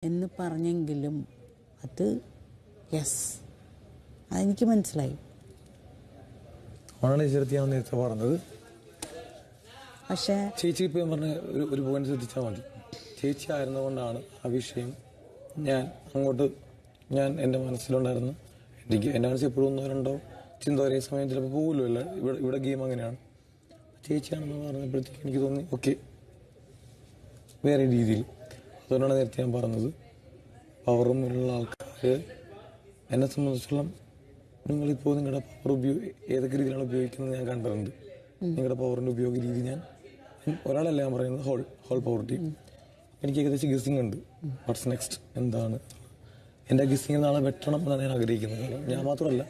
എന്ന് പറഞ്ഞെങ്കിലും അത് യെസ്, അതെനിക്ക് മനസ്സിലായി. ആണ് ചേർത്തിയാണെന്ന് നേരത്തെ പറഞ്ഞത്. പക്ഷേ ചേച്ചി ഇപ്പം ഞാൻ പറഞ്ഞ ഒരു പോയിന്റ് ശ്രദ്ധിച്ചാൽ മതി. ചേച്ചി ആയിരുന്നുകൊണ്ടാണ് ആ വിഷയം ഞാൻ എൻ്റെ മനസ്സിലുണ്ടായിരുന്നു. എൻ്റെ മനസ്സിൽ എപ്പോഴും ഒന്നോ രണ്ടോ ചിന്ത ഒരേ സമയം ചിലപ്പോൾ പോകുമല്ലോ. ഇവിടെ ഗെയിം അങ്ങനെയാണ്. ചേച്ചിയാണെന്ന് പറഞ്ഞപ്പോഴത്തേക്ക് എനിക്ക് തോന്നി ഓക്കെ, വേറെ രീതിയിൽ. അതുകൊണ്ടാണ് നേരത്തെ ഞാൻ പറഞ്ഞത്, പവർ റൂമിലുള്ള ആൾക്കാർ എന്നെ സംബന്ധിച്ചിടത്തോളം നിങ്ങളിപ്പോൾ നിങ്ങളുടെ പവർ ഏതൊക്കെ രീതിയിലാണ് ഉപയോഗിക്കുന്നത് ഞാൻ കണ്ടിട്ടുണ്ട്. നിങ്ങളുടെ പവറിൻ്റെ ഉപയോഗ രീതി ഒരാളല്ല ഞാൻ പറയുന്നത്, ഹോൾ പവർ ടീം. എനിക്ക് ഏകദേശം ഗസ്സിങ് ഉണ്ട്. വാട്ട്സ് നെക്സ്റ്റ് എന്താണ് എൻ്റെ ഗസ്സിങ് നാളെ വെട്ടണം എന്നാണ് ഞാൻ ആഗ്രഹിക്കുന്നത്. കാരണം ഞാൻ മാത്രമല്ല,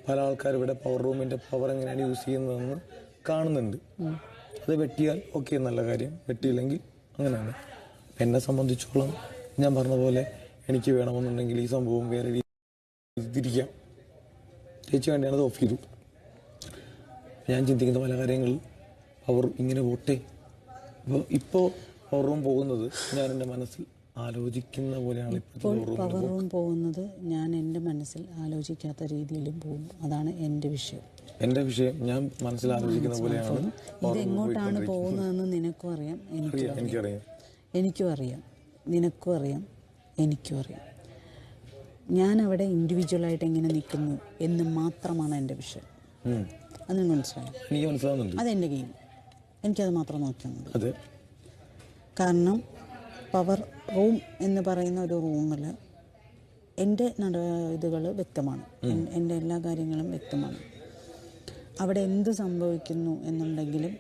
പല ആൾക്കാർ ഇവിടെ പവർ റൂമിൻ്റെ പവർ എങ്ങനെയാണ് യൂസ് ചെയ്യുന്നതെന്ന് കാണുന്നുണ്ട്. അത് വെട്ടിയാൽ ഓക്കെ, നല്ല കാര്യം. വെട്ടിയില്ലെങ്കിൽ അങ്ങനെയാണ്. എന്നെ സംബന്ധിച്ചോളം ഞാൻ പറഞ്ഞ പോലെ എനിക്ക് വേണമെന്നുണ്ടെങ്കിൽ ഈ സംഭവം വേറെ രീതിയിൽ തിരിക്കാം. ചേച്ചി വേണ്ടിയാണ് അത് ഓഫ് ചെയ്തു. ഞാൻ ചിന്തിക്കുന്ന പല കാര്യങ്ങളിൽ പവർ ഇങ്ങനെ പോട്ടെ. ഇപ്പോൾ പവർ റൂം പോകുന്നത് ഞാൻ എൻ്റെ മനസ്സിൽ ആലോചിക്കുന്ന പോലെയാണ്. ഇപ്പോൾ പവർ റൂം പോകുന്നത് ഞാൻ എൻ്റെ മനസ്സിൽ ആലോചിക്കാത്ത രീതിയിലും പോകും. അതാണ് എൻ്റെ വിഷയം. എൻ്റെ വിഷയം ഞാൻ മനസ്സിൽ ആലോചിക്കുന്ന പോലെയാണ്. ഇതെങ്ങോട്ടാണ് പോകുന്നതെന്ന് നിനക്കും അറിയാം, എനിക്കറിയാം. എനിക്കും അറിയാം, നിനക്കും അറിയാം, എനിക്കും അറിയാം. ഞാൻ അവിടെ ഇൻഡിവിജ്വലായിട്ട് എങ്ങനെ നിൽക്കുന്നു എന്ന് മാത്രമാണ് എൻ്റെ വിഷയം. അത് മനസ്സിലായി. എനിക്ക് മനസ്സിലാവുന്നുണ്ട്. അതെൻ്റെ ഗെയിം. എനിക്കത് മാത്രം നോക്കിയാൽ മതി. അതെ. കാരണം പവർ റൂം എന്ന് പറയുന്ന ഒരു റൂമിൽ എൻ്റെ ഇതുകൾ വ്യക്തമാണ്, എൻ്റെ എല്ലാ കാര്യങ്ങളും വ്യക്തമാണ്. അവിടെ എന്ത് സംഭവിക്കുന്നു എന്നുണ്ടെങ്കിലും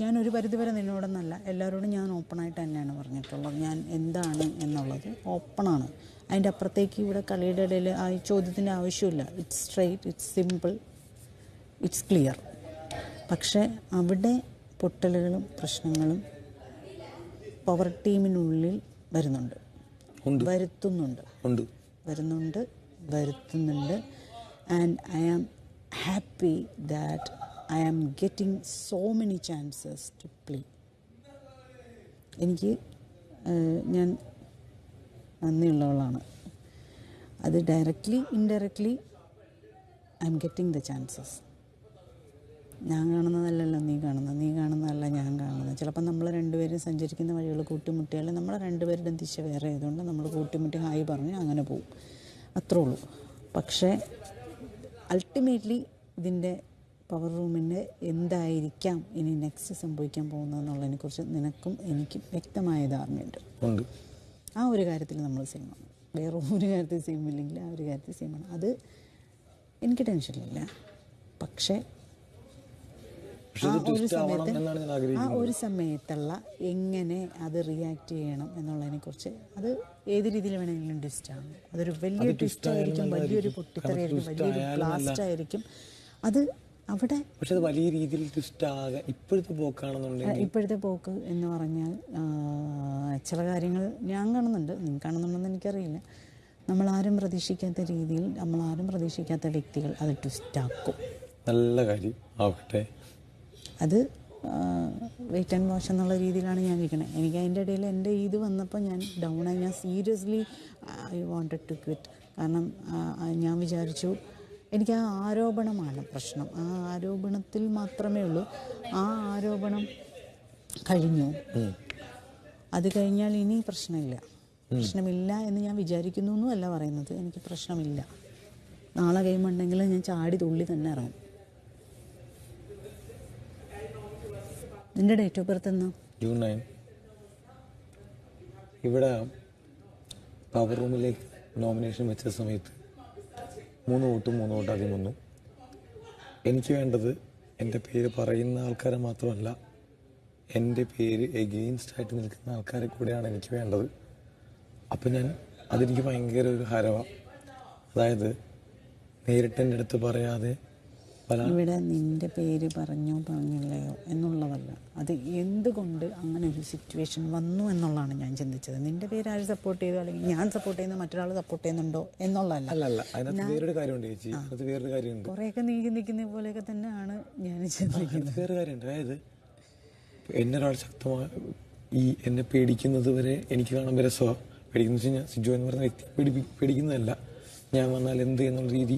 ഞാനൊരു പരിധിവരെ നിന്നോടെന്നല്ല, എല്ലാവരോടും ഞാൻ ഓപ്പണായിട്ട് തന്നെയാണ് പറഞ്ഞിട്ടുള്ളത്. ഞാൻ എന്താണ് എന്നുള്ളത് ഓപ്പണാണ്. അതിൻ്റെ അപ്പുറത്തേക്ക് ഇവിടെ കളിയുടെ ഇടയിൽ ആ ചോദ്യത്തിൻ്റെ ആവശ്യമില്ല. It's straight, it's simple, it's clear. പക്ഷേ അവിടെ പൊട്ടലുകളും പ്രശ്നങ്ങളും പവർ ടീമിനുള്ളിൽ വരുത്തുന്നുണ്ട്. And I am happy that I am getting so many chances to play. എനിക്ക് ഞാൻ നന്ദിയുള്ളവളാണ്. അത് directly indirectly I am getting the chances. ഞാൻ കാണുന്നതല്ലല്ലോ നീ കാണുന്നതല്ല ഞാൻ കാണുന്നത്. ചിലപ്പോൾ നമ്മൾ രണ്ടുപേരും സഞ്ചരിക്കുന്ന വഴികൾ കൂട്ടിമുട്ടിയാൽ നമ്മളെ രണ്ടുപേരുടെയും ദിശ വേറെ ആയതുകൊണ്ട് നമ്മൾ കൂട്ടിമുട്ടി ഹായ് പറഞ്ഞ് അങ്ങനെ പോവും, അത്രേ ഉള്ളൂ. പക്ഷേ അൾട്ടിമേറ്റ്ലി ഇതിൻ്റെ പവർ റൂമിൻ്റെ എന്തായിരിക്കാം ഇനി നെക്സ്റ്റ് സംഭവിക്കാൻ പോകുന്നതെന്നുള്ളതിനെക്കുറിച്ച് നിനക്കും എനിക്കും വ്യക്തമായ ധാരണയുണ്ട്. ആ ഒരു കാര്യത്തിൽ നമ്മൾ സെയിമാണ്. വേറെ ഒരു കാര്യത്തിൽ സെയിം ഇല്ലെങ്കിൽ ആ ഒരു കാര്യത്തിൽ സെയിമാണ്. അത് എനിക്ക് ടെൻഷനില്ല. പക്ഷേ ആ ഒരു സമയത്തുള്ള എങ്ങനെ അത് റിയാക്ട് ചെയ്യണം എന്നുള്ളതിനെക്കുറിച്ച് അത് ഏത് രീതിയിൽ വേണമെങ്കിലും ട്വിസ്റ്റാണ്. അതൊരു വലിയ ട്വിസ്റ്റായിരിക്കും, വലിയൊരു പൊട്ടിത്തെറിയായിരിക്കും, വലിയൊരു ബ്ലാസ്റ്റ് ആയിരിക്കും. അത് അവിടെ പക്ഷെ വലിയ രീതിയിൽ ഇപ്പോഴത്തെ പോക്ക് എന്ന് പറഞ്ഞാൽ ചില കാര്യങ്ങൾ ഞാൻ കാണുന്നുണ്ട്, നീ കാണുന്നുണ്ടെന്ന് എനിക്കറിയില്ല. നമ്മളാരും പ്രതീക്ഷിക്കാത്ത രീതിയിൽ, നമ്മളാരും പ്രതീക്ഷിക്കാത്ത വ്യക്തികൾ അത് ട്വിസ്റ്റാക്കും. നല്ല കാര്യം ആവട്ടെ. അത് വെയിറ്റ് ആൻഡ് വാച്ച് എന്നുള്ള രീതിയിലാണ് ഞാൻ ഇരിക്കുന്നത്. എനിക്ക് അതിൻ്റെ ഇടയിൽ എൻ്റെ ഇത് വന്നപ്പോൾ ഞാൻ ഡൗണായി. ഞാൻ seriously I wanted to quit. കാരണം ഞാൻ വിചാരിച്ചു എനിക്ക് ആ ആരോപണമാണ് പ്രശ്നം. ആ ആരോപണത്തിൽ മാത്രമേ ഉള്ളൂ. ആ ആരോപണം കഴിഞ്ഞു. അത് കഴിഞ്ഞാൽ ഇനി പ്രശ്നമില്ല എന്ന് ഞാൻ വിചാരിക്കുന്നു എന്നല്ല പറയുന്നത്. എനിക്ക് പ്രശ്നമില്ല. നാളെ ഗെയിം ഉണ്ടെങ്കിൽ ഞാൻ ചാടി തുള്ളി തന്നെ ഇറങ്ങും. നിന്റെ ഡേറ്റ് ഓഫ് ബർത്ത് എന്നാ? June 9. ഇവിടെ പവർ റൂമിലേക്ക് നോമിനേഷൻ വെച്ച സമയത്ത് 3 വോട്ട് ആദ്യം വന്നു. എനിക്ക് വേണ്ടത് എൻ്റെ പേര് പറയുന്ന ആൾക്കാരെ മാത്രമല്ല, എൻ്റെ പേര് എഗെയിൻസ്റ്റ് ആയിട്ട് നിൽക്കുന്ന ആൾക്കാരെ കൂടെയാണ് എനിക്ക് വേണ്ടത്. അപ്പം അതെനിക്ക് ഭയങ്കര ഒരു ഹരവാണ്. അതായത് നേരിട്ട് എൻ്റെ അടുത്ത് പറയാതെ ഇവിടെ നിന്റെ പേര് പറഞ്ഞില്ലയോ എന്നുള്ളതല്ല, അത് എന്തുകൊണ്ട് അങ്ങനെ ഒരു സിറ്റുവേഷൻ വന്നു എന്നുള്ളതാണ് ഞാൻ ചിന്തിച്ചത്. നിന്റെ പേര് ആര് സപ്പോർട്ട് ചെയ്തു, അല്ലെങ്കിൽ ഞാൻ സപ്പോർട്ട് ചെയ്യുന്ന മറ്റൊരാൾ സപ്പോർട്ട് ചെയ്യുന്നുണ്ടോ എന്നുള്ളതല്ല. കുറേയൊക്കെ നീ ചിന്തിക്കുന്ന പോലെയൊക്കെ തന്നെയാണ് ഞാൻ ചിന്തിക്കുന്നത്. വേറെ കാര്യമുണ്ട്. അതായത് എന്നെ ഒരാൾ ശക്തമായി എന്നെ പേടിക്കുന്നത് വരെ എനിക്ക് കാണാൻ രസമാണ്. പേടിക്കുന്ന വെച്ച് കഴിഞ്ഞാൽ സിജോ എന്ന് പറയുന്ന വ്യക്തി പേടിക്കുന്നതല്ല, ഞാൻ വന്നാൽ എന്ത് എന്നുള്ള രീതി,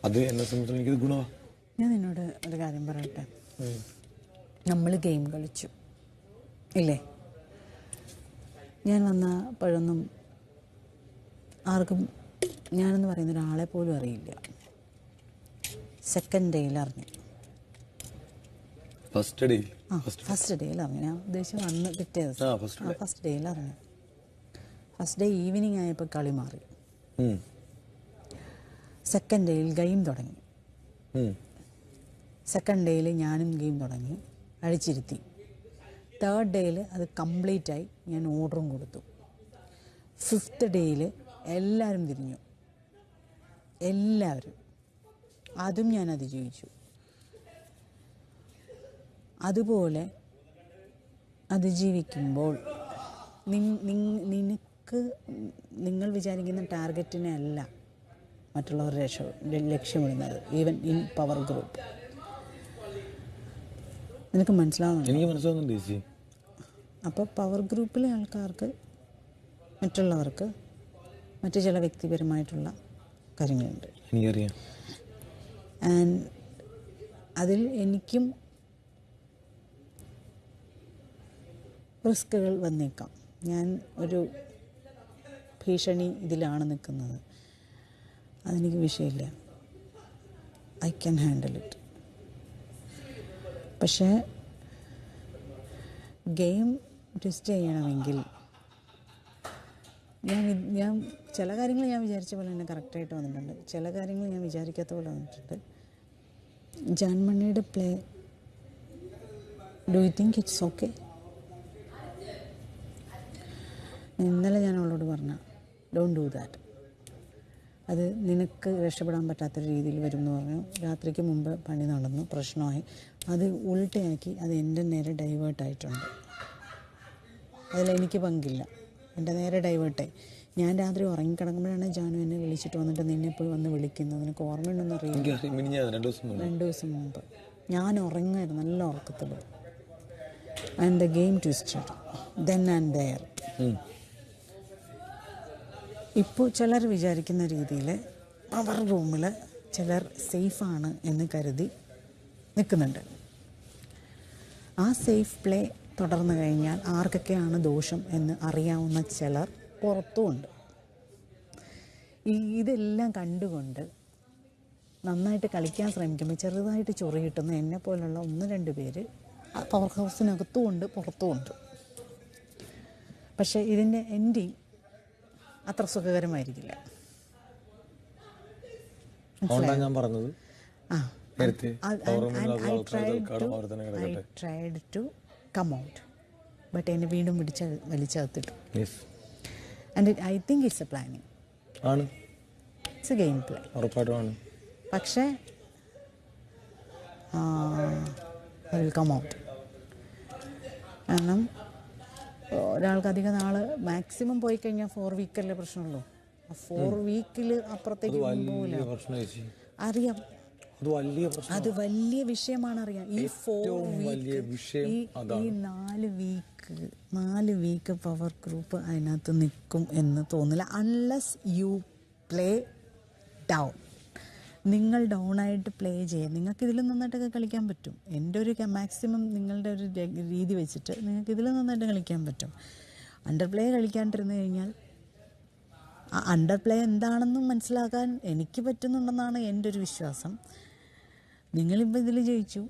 അത് എന്നെ സംബന്ധിച്ചിടത്തോളം എനിക്കത് ഗുണമാണ്. ഞാൻ നിന്നോട് ഒരു കാര്യം പറയട്ടെ. നമ്മൾ ഗെയിം കളിച്ചു ഇല്ലേ? ഞാൻ വന്നപ്പോഴൊന്നും ആർക്കും ഞാനെന്ന് പറയുന്ന ഒരാളെ പോലും അറിയില്ല. സെക്കൻഡ് ഡേയിൽ അറിഞ്ഞു. ഫസ്റ്റ് ഡേയിൽ അറിഞ്ഞു. ഞാൻ ഉദ്ദേശിച്ച് വന്ന് പിറ്റേ ദിവസം ഫസ്റ്റ് ഡേയിൽ അറിഞ്ഞു. ഫസ്റ്റ് ഡേ ഈവനിങ് ആയപ്പോൾ കളി മാറി. സെക്കൻഡ് ഡേയിൽ ഗെയിം തുടങ്ങി. സെക്കൻഡ് ഡേയിൽ ഞാനും ഗെയിം തുടങ്ങി, അഴിച്ചിരുത്തി. തേർഡ് ഡേയിൽ അത് കംപ്ലീറ്റായി, ഞാൻ ഓർഡറും കൊടുത്തു. ഫിഫ്ത്ത് ഡേയിൽ എല്ലാവരും തിരിഞ്ഞു, എല്ലാവരും. അതും ഞാൻ അതിജീവിച്ചു. അതുപോലെ അതിജീവിക്കുമ്പോൾ നിങ്ങൾ വിചാരിക്കുന്ന ടാർഗറ്റിനെ അല്ല മറ്റുള്ളവർ ലക്ഷ്യമിടുന്നത്. Even in power group. നിനക്ക് മനസ്സിലാവുന്നുണ്ട്? എനിക്ക് മനസ്സിലാവുന്നുണ്ട് ചേച്ചി. അപ്പോൾ പവർ ഗ്രൂപ്പിലെ ആൾക്കാർക്ക് മറ്റുള്ളവർക്ക് മറ്റു ചില വ്യക്തിപരമായിട്ടുള്ള കാര്യങ്ങളുണ്ട്, എനിക്കറിയാം. ആൻഡ് അതിൽ എനിക്കും റിസ്കുകൾ വന്നേക്കാം. ഞാൻ ഒരു ഭീഷണി ഇതിലാണ് നിൽക്കുന്നത്, അതെനിക്ക് വിഷയമില്ല. I can handle it. പക്ഷേ ഗെയിം ട്വിസ്റ്റ് ചെയ്യണമെങ്കിൽ ഞാൻ ചില കാര്യങ്ങൾ ഞാൻ വിചാരിച്ച പോലെ തന്നെ കറക്റ്റായിട്ട് വന്നിട്ടുണ്ട്, ചില കാര്യങ്ങൾ ഞാൻ വിചാരിക്കാത്ത പോലെ വന്നിട്ടുണ്ട്. ജാൻമണിയുടെ play, do you think it's okay? ഇന്നലെ ഞാൻ അവളോട് പറഞ്ഞ ഡോണ്ട് ഡു ദാറ്റ്, അത് നിനക്ക് രക്ഷപ്പെടാൻ പറ്റാത്തൊരു രീതിയിൽ വരും എന്ന് പറഞ്ഞു. രാത്രിക്ക് മുമ്പ് പണി നടന്നു, പ്രശ്നമായി, അത് ഉൾട്ടയാക്കി അത് എൻ്റെ നേരെ ഡൈവേർട്ടായിട്ടുണ്ട്. അതിലെനിക്ക് പങ്കില്ല, എൻ്റെ നേരെ ഡൈവേർട്ടായി. ഞാൻ രാത്രി ഉറങ്ങിക്കിടക്കുമ്പോഴാണ് ജാനു എന്നെ വിളിച്ചിട്ട് വന്നിട്ട് നിന്നെ പോയി വന്ന് വിളിക്കുന്നത്. നിനക്ക് ഓർമ്മയുണ്ടെന്ന് അറിയില്ല. 2 ദിവസം മുമ്പ് ഞാൻ ഉറങ്ങുമായിരുന്നു, നല്ല ഉറക്കത്തിൽ. And the game twisted then and their. ഇപ്പോൾ ചിലർ വിചാരിക്കുന്ന രീതിയിൽ പവർ റൂമിൽ ചിലർ സേഫാണ് എന്ന് കരുതി നിൽക്കുന്നുണ്ട്. ആ സേഫ് പ്ലേ തുടർന്നു കഴിഞ്ഞാൽ ആർക്കൊക്കെയാണ് ദോഷം എന്ന് അറിയാവുന്ന ചിലർ പുറത്തുമുണ്ട്. ഇതെല്ലാം കണ്ടുകൊണ്ട് നന്നായിട്ട് കളിക്കാൻ ശ്രമിക്കുമ്പോൾ ചെറുതായിട്ട് ചൊറി കിട്ടുന്ന എന്നെ പോലുള്ള 1-2 പേര് പവർ ഹൗസിനകത്തുമുണ്ട് പുറത്തുമുണ്ട്. പക്ഷേ ഇതിൻ്റെ എൻഡിങ് അത്ര സുഖകരമായിരിക്കില്ല. ഞാൻ പറഞ്ഞത് I tried to come out, but എന്നെ വീണ്ടും വലിച്ചകത്തിട്ടു. And I think it's a planning. It's a game play. പക്ഷേ I will come out. കാരണം ഒരാൾക്ക് അധികം നാൾ മാക്സിമം പോയി കഴിഞ്ഞാൽ 4 വീക്കല്ലേ പ്രശ്നമുള്ളൂ. ആ 4 വീക്കിൽ അപ്പുറത്തേക്ക് പോകില്ല. അറിയാം, അത് വലിയ വിഷയമാണ്. അറിയാം, ഈ 4 വീക്ക്, ഈ 4 വീക്ക് പവർ ഗ്രൂപ്പ് അതിനകത്ത് നിൽക്കും എന്ന് തോന്നില്ല. Unless you play down. നിങ്ങൾ ഡൗണായിട്ട് പ്ലേ ചെയ്യുക. നിങ്ങൾക്ക് ഇതിൽ നന്നായിട്ടൊക്കെ കളിക്കാൻ പറ്റും. എൻ്റെ ഒരു മാക്സിമം നിങ്ങളുടെ ഒരു രീതി വെച്ചിട്ട് നിങ്ങൾക്ക് ഇതിൽ നന്നായിട്ട് കളിക്കാൻ പറ്റും. അണ്ടർ പ്ലേ കളിക്കാണ്ടിരുന്ന് കഴിഞ്ഞാൽ ആ അണ്ടർ പ്ലേ എന്താണെന്നും മനസ്സിലാക്കാൻ എനിക്ക് പറ്റുന്നുണ്ടെന്നാണ് എൻ്റെ ഒരു വിശ്വാസം. നിങ്ങളിപ്പോൾ ഇതിൽ ജയിച്ചു,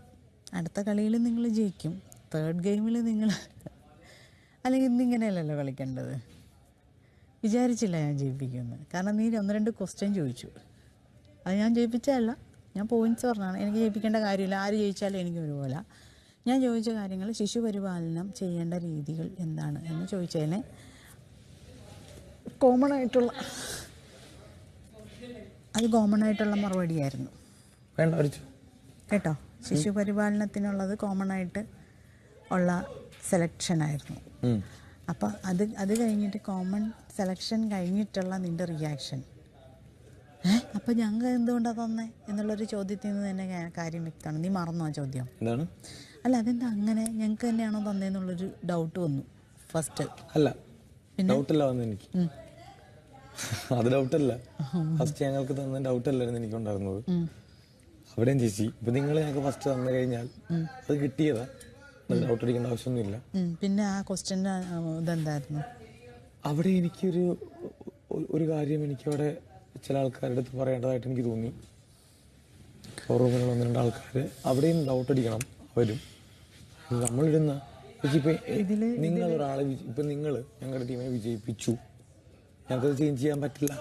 അടുത്ത കളിയിൽ നിങ്ങൾ ജയിക്കും, തേർഡ് ഗെയിമിൽ നിങ്ങൾ അല്ലെങ്കിൽ ഇന്നിങ്ങനെയല്ലല്ലോ കളിക്കേണ്ടത്. വിചാരിച്ചില്ല ഞാൻ ജയിപ്പിക്കുമെന്ന്. കാരണം നീ 1-2 ക്വസ്റ്റ്യൻ ചോദിച്ചു, അത് ഞാൻ ജയിപ്പിച്ചതല്ല, ഞാൻ പോയിൻറ്റ്സ് പറഞ്ഞാണ്. എനിക്ക് ജയിപ്പിക്കേണ്ട കാര്യമില്ല, ആര് ജയിച്ചാലും എനിക്ക് ഒരുപോലെ. ഞാൻ ചോദിച്ച കാര്യങ്ങൾ ശിശുപരിപാലനം ചെയ്യേണ്ട രീതികൾ എന്താണ് എന്ന് ചോദിച്ചതിന് കോമൺ ആയിട്ടുള്ള മറുപടിയായിരുന്നു കേട്ടോ. ശിശുപരിപാലനത്തിനുള്ളത് കോമൺ ആയിട്ട് ഉള്ള സെലക്ഷനായിരുന്നു. അപ്പം അത് കഴിഞ്ഞിട്ട് കോമൺ സെലക്ഷൻ കഴിഞ്ഞിട്ടുള്ള നിൻ്റെ റിയാക്ഷൻ, അപ്പം ഞങ്ങൾ എന്തുകൊണ്ടാണ് തന്നെ എന്നുള്ളൊരു ചോദ്യത്തിൽ നിന്ന് തന്നെ കാര്യം വ്യക്തമാണ്. നീ മറന്നോ ആ ചോദ്യം? അല്ല, അതെന്താ അങ്ങനെ, ഞങ്ങൾക്ക് തന്നെയാണോ തന്നേന്നുള്ളൊരു ഡൗട്ട് വന്നു ഫസ്റ്റ്. അല്ല, ഡൗട്ടല്ല വന്നു എനിക്ക്. അത് ഡൗട്ടല്ല, ഫസ്റ്റ് ഞങ്ങൾക്ക് തന്ന ഡൗട്ടല്ലായിരുന്നു എനിക്കുണ്ടായിരുന്നത്. അവിടെയും ചേച്ചി ഇപ്പൊ നിങ്ങൾ ഞങ്ങൾക്ക് ഫസ്റ്റ് തന്നു കഴിഞ്ഞാൽ അത് കിട്ടിയതാ, ഡൗട്ട് അടിക്കേണ്ട ആവശ്യമൊന്നുമില്ല. പിന്നെ ആ ക്വസ്റ്റ്യൻ്റെ ഇതെന്തായിരുന്നു? അവിടെ എനിക്കൊരു ഒരു കാര്യം എനിക്കവിടെ ചില ആൾക്കാരുടെ അടുത്ത് പറയേണ്ടതായിട്ട് എനിക്ക് തോന്നി. റൂമിലുള്ള 1-2 ആൾക്കാർ അവിടെയും ഡൗട്ട് അടിക്കണം. അവരും നമ്മളിടുന്ന നിങ്ങളൊരാളെ ഇപ്പൊ നിങ്ങൾ ഞങ്ങളുടെ ടീമിനെ വിജയിപ്പിച്ചു, ഞങ്ങൾക്കത് ചേഞ്ച് ചെയ്യാൻ പറ്റില്ല.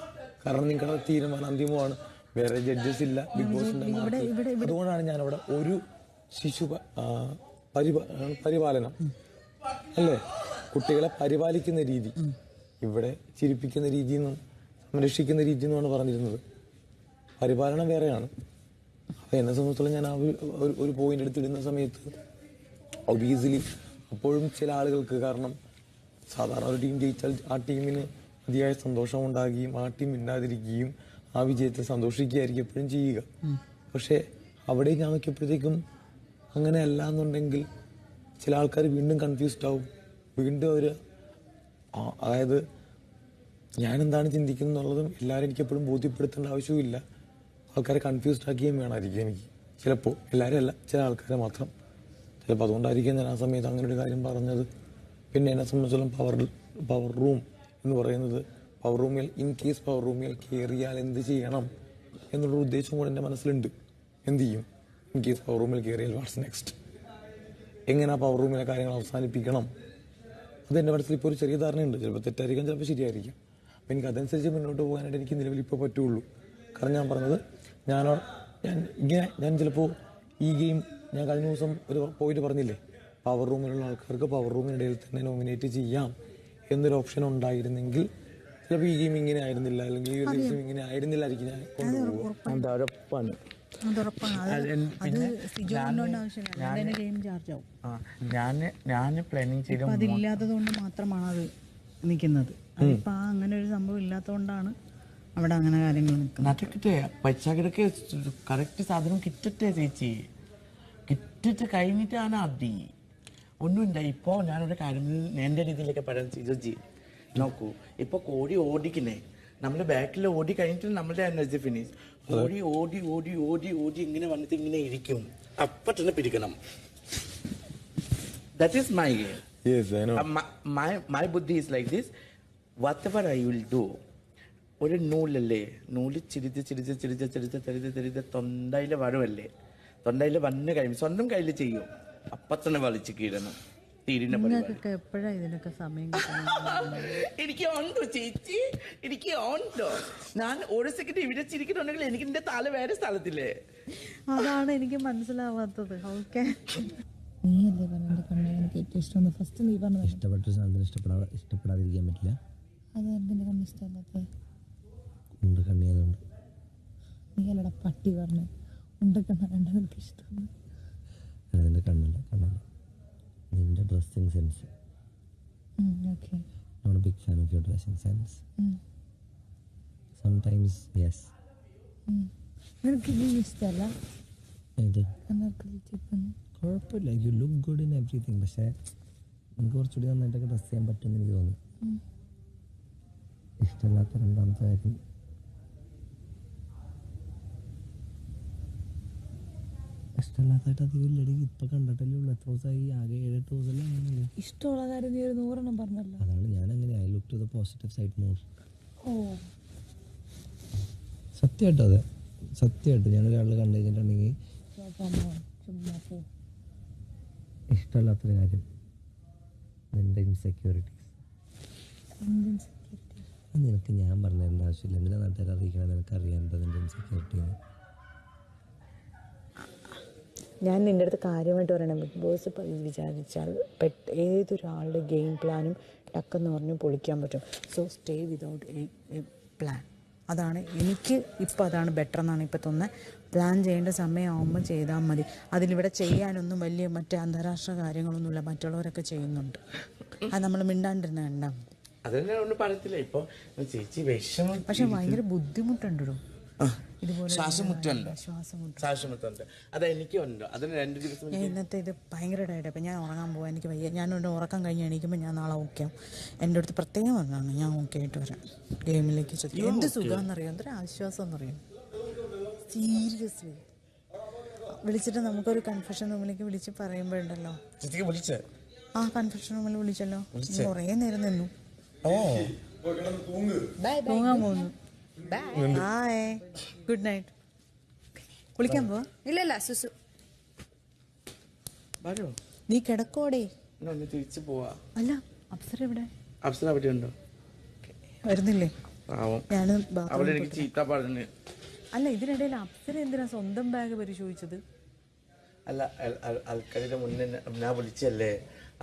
കാരണം നിങ്ങളുടെ തീരുമാനം അന്തിമമാണ്, വേറെ ജഡ്ജസ് ഇല്ല, ബിഗ് ബോസിന്റെ മാർക്ക്. അതുകൊണ്ടാണ് ഞാനവിടെ ഒരു ശിശു പരിപാലനം അല്ലേ, കുട്ടികളെ പരിപാലിക്കുന്ന രീതി, ഇവിടെ ചിരിപ്പിക്കുന്ന രീതിയെന്നും സംരക്ഷിക്കുന്ന രീതി എന്നുമാണ് പറഞ്ഞിരുന്നത്. പരിപാലനം വേറെയാണ്. അപ്പം എന്നെ സംബന്ധിച്ചിടത്തോളം ഞാൻ ആ ഒരു പോയിന്റ് എടുത്തിടുന്ന സമയത്ത് ഒബീസിലി അപ്പോഴും ചില ആളുകൾക്ക്, കാരണം സാധാരണ ഒരു ടീം ജയിച്ചാൽ ആ ടീമിന് അതിയായ സന്തോഷമുണ്ടാകുകയും ആ ടീം മിണ്ടാതിരിക്കുകയും ആ വിജയത്തിൽ സന്തോഷിക്കുകയായിരിക്കും എപ്പോഴും ചെയ്യുക. പക്ഷേ അവിടെ ഞാൻ നോക്കിയപ്പോഴത്തേക്കും അങ്ങനെയല്ല എന്നുണ്ടെങ്കിൽ ചില ആൾക്കാർ വീണ്ടും കൺഫ്യൂസ്ഡ് ആവും. വീണ്ടും അവർ അതായത് ഞാനെന്താണ് ചിന്തിക്കുന്നത് എന്നുള്ളതും എല്ലാവരും എനിക്കെപ്പോഴും ബോധ്യപ്പെടുത്തേണ്ട ആവശ്യവുമില്ല. ആൾക്കാരെ കൺഫ്യൂസ്ഡ് ആക്കുകയും വേണമായിരിക്കും എനിക്ക് ചിലപ്പോൾ, എല്ലാവരും അല്ല, ചില ആൾക്കാരെ മാത്രം. ചിലപ്പോൾ അതുകൊണ്ടായിരിക്കും ഞാൻ ആ സമയത്ത് അങ്ങനെ ഒരു കാര്യം പറഞ്ഞത്. പിന്നെ എന്നെ സംബന്ധിച്ചോളം പവർ റൂം എന്ന് പറയുന്നത്, പവർ റൂമിൽ ഇൻ കേസ് പവർ റൂമിൽ കയറിയാൽ എന്ത് ചെയ്യണം എന്നുള്ളൊരു ഉദ്ദേശം കൂടെ എൻ്റെ മനസ്സിലുണ്ട്. എന്ത് ചെയ്യും ഇൻ കേസ് പവർ റൂമിൽ കയറിയാൽ, വാട്ട്സ് നെക്സ്റ്റ്, എങ്ങനെ ആ പവർ റൂമിലെ കാര്യങ്ങൾ അവസാനിപ്പിക്കണം, അത് എൻ്റെ മനസ്സിൽ ഇപ്പോൾ ഒരു ചെറിയ ധാരണയുണ്ട്. ചിലപ്പോൾ തെറ്റായിരിക്കാം, ചിലപ്പോൾ ശരിയായിരിക്കും. അപ്പം എനിക്ക് അതനുസരിച്ച് മുന്നോട്ട് പോകാനായിട്ട് എനിക്ക് നിലവിൽ ഇപ്പോൾ പറ്റുള്ളൂ. കാരണം ഞാൻ പറഞ്ഞത് ഞാൻ ചിലപ്പോൾ ഈ ഗെയിം ഞാൻ കഴിഞ്ഞ ദിവസം ഒരു പോയിട്ട് പറഞ്ഞില്ലേ, പവർ റൂമിലുള്ള ആൾക്കാർക്ക് പവർ റൂമിനിടയിൽ തന്നെ നോമിനേറ്റ് ചെയ്യാം എന്നൊരു ഓപ്ഷൻ ഉണ്ടായിരുന്നെങ്കിൽ ചിലപ്പോൾ ഈ ഗെയിം ഇങ്ങനെ ആയിരുന്നില്ല, അല്ലെങ്കിൽ ഈ ഒരു ദിവസം ഇങ്ങനെ ആയിരുന്നില്ലായിരിക്കും ഞാൻ കൊണ്ടുപോകുക. ഉറപ്പാണ്. ഞാൻ പ്ലാനിങ് ചെയ്ത അതില്ലാത്തത് കൊണ്ട് മാത്രമാണ് അത് നിൽക്കുന്നത്. അതിപ്പോ അങ്ങനെ ഒരു സംഭവം ഇല്ലാത്തതുകൊണ്ടാണ് അവിടെ അങ്ങനെ കാര്യങ്ങൾ നിൽക്കുന്നത്. നടക്കട്ടെ, പൈസക്ക് കറക്റ്റ് സാധനം കിട്ടട്ടെ ചേച്ചി, കിട്ടിട്ട് കഴിഞ്ഞിട്ടാണ് അടി. ഒന്നുമില്ല. ഇപ്പോൾ ഞാനൊരു കാര്യം എൻ്റെ രീതിയിലൊക്കെ പറയാൻ ചേച്ചി നോക്കൂ, ഇപ്പോൾ കോഴി ഓടിക്കുന്നേ, നമ്മൾ ബാക്കിൽ ഓടി കഴിഞ്ഞിട്ട് നമ്മുടെ എനർജി ഫിനിഷ്. കോഴി ഓടി ഓടി ഓടി ഓടി ഇങ്ങനെ വന്നിട്ട് ഇങ്ങനെ ഇരിക്കും, അപ്പം തന്നെ പിടിക്കണം. That is my game. Yes, I know. My buddhi is like this. Whatever I will do, ഒരു നൂലല്ലേ, നൂല് ചിരിച്ച് തൊണ്ടയിൽ വരുമല്ലേ, തൊണ്ടയിൽ വന്ന് കഴിയും സ്വന്തം കയ്യിൽ ചെയ്യും, അപ്പം തന്നെ വലിച്ച് കീഴണം. ഇതിനൊക്കെ സമയം എനിക്ക് ഉണ്ടോ ചേച്ചി, എനിക്ക് ഉണ്ടോ? ഞാൻ ഒരു സെക്കൻഡ് ഇവിടെ ചിരിക്കുന്നുണ്ടെങ്കിൽ എനിക്ക് എന്റെ തല വേറെ സ്ഥലത്തില്ലേ. അതാണ് എനിക്ക് മനസ്സിലാവാത്തത്. ഓക്കെ, നീയല്ലേ പറഞ്ഞ കണ്ണ എനിക്ക് ഏറ്റവും ഇഷ്ടം. ഫസ്റ്റ് നീ പറഞ്ഞത് ഇഷ്ടപ്പെട്ടൊരു സാധനം ഇഷ്ടപ്പെടാതിരിക്കാൻ പറ്റില്ല. അതായിരുന്നു എൻ്റെ കണ്ണ് ഇഷ്ടമല്ലാത്തത്. ഉണ്ട് കണ്ണി, അതുകൊണ്ട് നീ അല്ലട പട്ടി പറഞ്ഞു ഉണ്ടക്കണ്ണ കണ്ട നിനക്ക് ഇഷ്ടം. അതിൻ്റെ കണ്ണല്ല നിൻ്റെ dressing sense. Okay, not a big fan of your dressing sense. Sometimes yes. നിനക്ക് ഈ ഇഷ്ടമല്ല ഇത് കുഴപ്പമില്ല, you look good in everything. പക്ഷേ എനിക്ക് കുറച്ചുകൂടി നന്നായിട്ടൊക്കെ ഡ്രസ്സ് ചെയ്യാൻ പറ്റുമെന്ന് എനിക്ക് തോന്നി. ഇഷ്ടമല്ലാത്ത രണ്ടാമത്തെ കാര്യം ഇഷ്ടമല്ലാത്തായിട്ട് അധികം ഇല്ലടി. ഇപ്പം കണ്ടിട്ടല്ലേ ഉള്ളൂ, എത്ര ദിവസമായി? ആകെ 7-8 ദിവസമല്ലേ അങ്ങനെ. ഇഷ്ടമുള്ള കാര്യം നീ ഒരു 100 പറഞ്ഞല്ലോ. അതാണ് ഞാൻ അങ്ങനെ I look to the positive side more. ഓ സത്യമായിട്ടോ, അതെ സത്യമായിട്ട്. ഞാനൊരാൾ കണ്ടു കഴിഞ്ഞിട്ടുണ്ടെങ്കിൽ ഇഷ്ടമല്ലാത്തൊരു കാര്യം നിൻ്റെ ഇൻസെക്യൂരിറ്റീസ്. നിനക്ക് ഞാൻ പറഞ്ഞു തരേണ്ട ആവശ്യമില്ല. എന്തിനാ നാട്ടുകാർ അറിയിക്കണം? നിനക്കറിയാം എന്താ നിൻ്റെ ഇൻസെക്യൂരിറ്റി. ഞാൻ നിൻ്റെ അടുത്ത് കാര്യമായിട്ട് പറയണം, ബിഗ് ബോസ് വിചാരിച്ചാൽ ഏതൊരാളുടെ ഗെയിം പ്ലാനും ടക്കെന്ന് പറഞ്ഞ് പൊളിക്കാൻ പറ്റും. So stay without A plan. അതാണ് എനിക്ക് ഇപ്പോൾ അതാണ് ബെറ്റർ എന്നാണ് ഇപ്പോൾ തോന്നുന്നത്. പ്ലാൻ ചെയ്യേണ്ട സമയമാകുമ്പോൾ ചെയ്താൽ മതി. അതിലിവിടെ ചെയ്യാനൊന്നും വലിയ മറ്റേ അന്താരാഷ്ട്ര കാര്യങ്ങളൊന്നുമില്ല, മറ്റുള്ളവരൊക്കെ ചെയ്യുന്നുണ്ട്. അത് നമ്മൾ മിണ്ടാണ്ടിരുന്ന കണ്ടാൽ മതി. അതെന്നെ ഒന്നും പറയത്തില്ല. ഇപ്പോൾ ചേച്ചി വിഷമം, പക്ഷെ ഭയങ്കര ബുദ്ധിമുട്ടുണ്ടോ. ഇതുപോലെ ശ്വാസം മുട്ടുണ്ടോ? ശ്വാസം മുട്ടും. ശ്വാസം മുട്ടുണ്ട്. അത് എനിക്കുണ്ട്. അതിന് 2 ദിവസം ഞാൻ ഇന്നത്തെ ഇത് ഭയങ്കര ടയർഡ്. അപ്പം ഞാൻ ഉറങ്ങാൻ പോകാൻ എനിക്ക് വയ്യ. ഞാനൊരു ഉറക്കം കഴിഞ്ഞ് എണീക്കുമ്പോൾ ഞാൻ നാളെ ഓക്കെ ആവും. എൻ്റെ അടുത്ത് പ്രത്യേകം പറഞ്ഞാണ് ഞാൻ ഓക്കെ ആയിട്ട് വരാം ഗെയിമിലേക്ക്. എന്ത് സുഖമെന്നറിയാം, എന്തൊരു ആശ്വാസം എന്നറിയാം. സീരിയസ്ലി വിളിച്ചിട്ട് നമുക്കൊരു കൺഫെഷൻ റൂമിലേക്ക് വിളിച്ച് പറയുമ്പോഴുണ്ടല്ലോ. ചേച്ചിക്ക് വിളിച്ചേ? ആ കൺഫെഷൻ റൂമിൽ വിളിച്ചല്ലോ. കുറേ നേരം നിന്നു. തൂങ്ങാൻ പോകുന്നു. Hi, good night. കുളിക്കാൻ പോവാ? ഇല്ലല്ല സുസു വരോ? നീ കിടക്കോടെ? ഒന്ന് തിരിച്ചു പോവാ. അല്ല അപ്സര എവിടെ? അപ്സര അവിടെ ഉണ്ടോ? വരുന്നില്ലേ? ഞാൻ അവിടെ എനിക്ക് ചീത്ത പറഞ്ഞു. അല്ല ഇതിനിടയിൽ അപ്സര എന്തിനാ സ്വന്തം ബാഗ് പരിശോധിച്ചത്? അല്ല ആൾക്കാരുടെ മുന്നേ ഞാൻ വിളിച്ചല്ലേ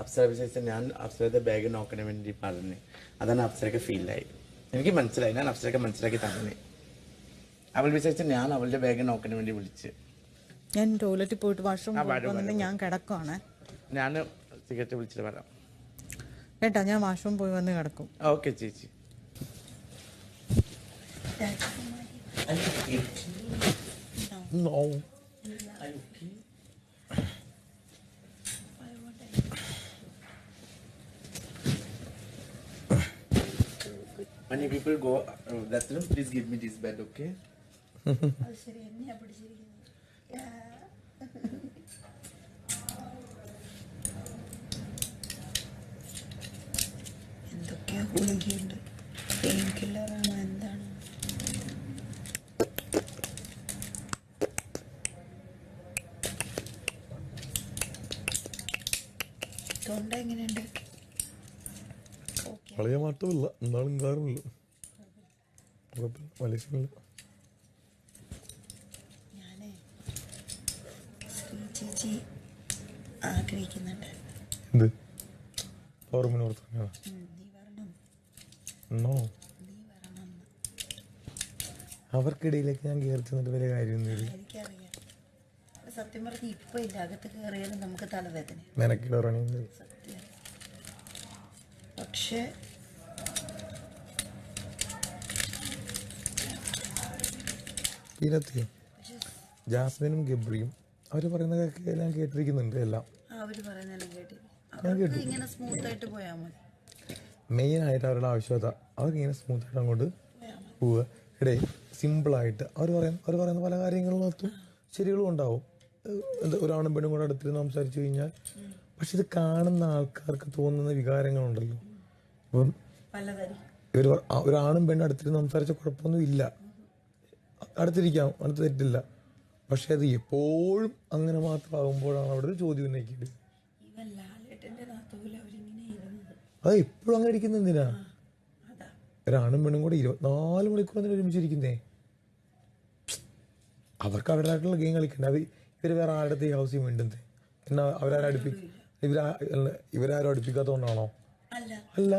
അപ്സര വിശേഷിച്ച് ഞാൻ അപ്സരയുടെ ബാഗ് നോക്കാൻ വേണ്ടി പറഞ്ഞു. അതാണ് അപ്സരക്ക് ഫീലായി. എനിക്ക് മനസ്സിലായി. ഞാൻ അപ്സരക്ക് മനസ്സിലാക്കി തന്നെ. അവൾ വിശേഷിച്ച് ഞാൻ അവളുടെ ബാഗ് നോക്കാൻ വേണ്ടി വിളിച്ച്. ഞാൻ ടോയ്ലറ്റിൽ പോയിട്ട് വാഷ്റൂം വന്നിട്ട് ഞാൻ കിടക്കുവാണ്. ഞാൻ സിഗരറ്റ് വിളിച്ചിട്ട് വരാം കേട്ടോ. ഞാൻ വാഷ്റൂം പോയി വന്ന് കിടക്കും. ഓക്കെ ചേച്ചി. When you people go restroom, please give me this bed, okay? എന്തൊക്കെയാ ഗുളികയുണ്ട്, പെയിൻ കില്ലറാണോ എന്താണ്? തൊണ്ട എങ്ങനെയുണ്ട്? പഴയ മാറ്റമില്ല, എന്നാലും കാരണമില്ല, മലേഷ്യനില്ല. ഞാനേ ചേച്ചി ആഗ്രഹിക്കുന്നുണ്ട്. എന്ത് ഓർമ്മ? നീ വരണം. അവർക്കിടയിലേക്ക് ഞാൻ കയറി ചെന്നിട്ട് വലിയ കാര്യമൊന്നുമില്ല. എനിക്കറിയാം. സത്യം പറഞ്ഞ് ഇപ്പൊ ഇല്ല, അകത്ത് കയറിയാലും നമുക്ക് തലവേദന. മെനക്കിടറണി സത്യം. പക്ഷെ ഇതിനകത്ത് ജാസ്മിനും ഗബ്രിയും അവർ പറയുന്നതൊക്കെ ഞാൻ കേട്ടിരിക്കുന്നുണ്ട് എല്ലാം. അവര് പറയുന്നതെല്ലാം കേട്ടില്ല. ഇങ്ങനെ സ്മൂത്ത് ആയിട്ട് പോയാൽ മതി. മെയിനായിട്ട് അവരുടെ ആവശ്യകത അവർക്ക് ഇങ്ങനെ സ്മൂത്തായിട്ട് അങ്ങോട്ട് പോവുക. ഇടേ സിമ്പിളായിട്ട് അവർ പറയുന്ന പല കാര്യങ്ങളിനകത്തും ശരികളും ഉണ്ടാവും. എന്താ ഒരാണും പെണ്ണും കൂടെ അടുത്തിരുന്ന് സംസാരിച്ചു കഴിഞ്ഞാൽ, പക്ഷെ ഇത് കാണുന്ന ആൾക്കാർക്ക് തോന്നുന്ന വികാരങ്ങളുണ്ടല്ലോ. ഇപ്പം ഇവർ ഒരാണും പെണ്ണും അടുത്തിരുന്ന് സംസാരിച്ച കുഴപ്പമൊന്നും ഇല്ല, അടുത്തിരിക്കാം, അടുത്ത് തെറ്റില്ല. പക്ഷെ അത് എപ്പോഴും അങ്ങനെ മാത്രമാകുമ്പോഴാണ് അവിടെ ഒരു ചോദ്യം ഉന്നയിക്കുന്നത്. അത് എപ്പോഴും അങ്ങനെ ഇരിക്കുന്ന എന്തിനാ? ഒരാണും പെണ്ണും കൂടെ 24 മണിക്കൂർ എന്തിനാ ഒരുമിച്ചിരിക്കുന്നേ? അവർക്ക് അവരുടേതായിട്ടുള്ള ഗെയിം കളിക്കണ്ടേ? ഇവർ വേറെ ആരുടെ ഹൗസിൽ വേണ്ടുന്നത്? എന്നാ ഇവരാരും അടുപ്പിക്കാത്തതുകൊണ്ടാണോ? അല്ല.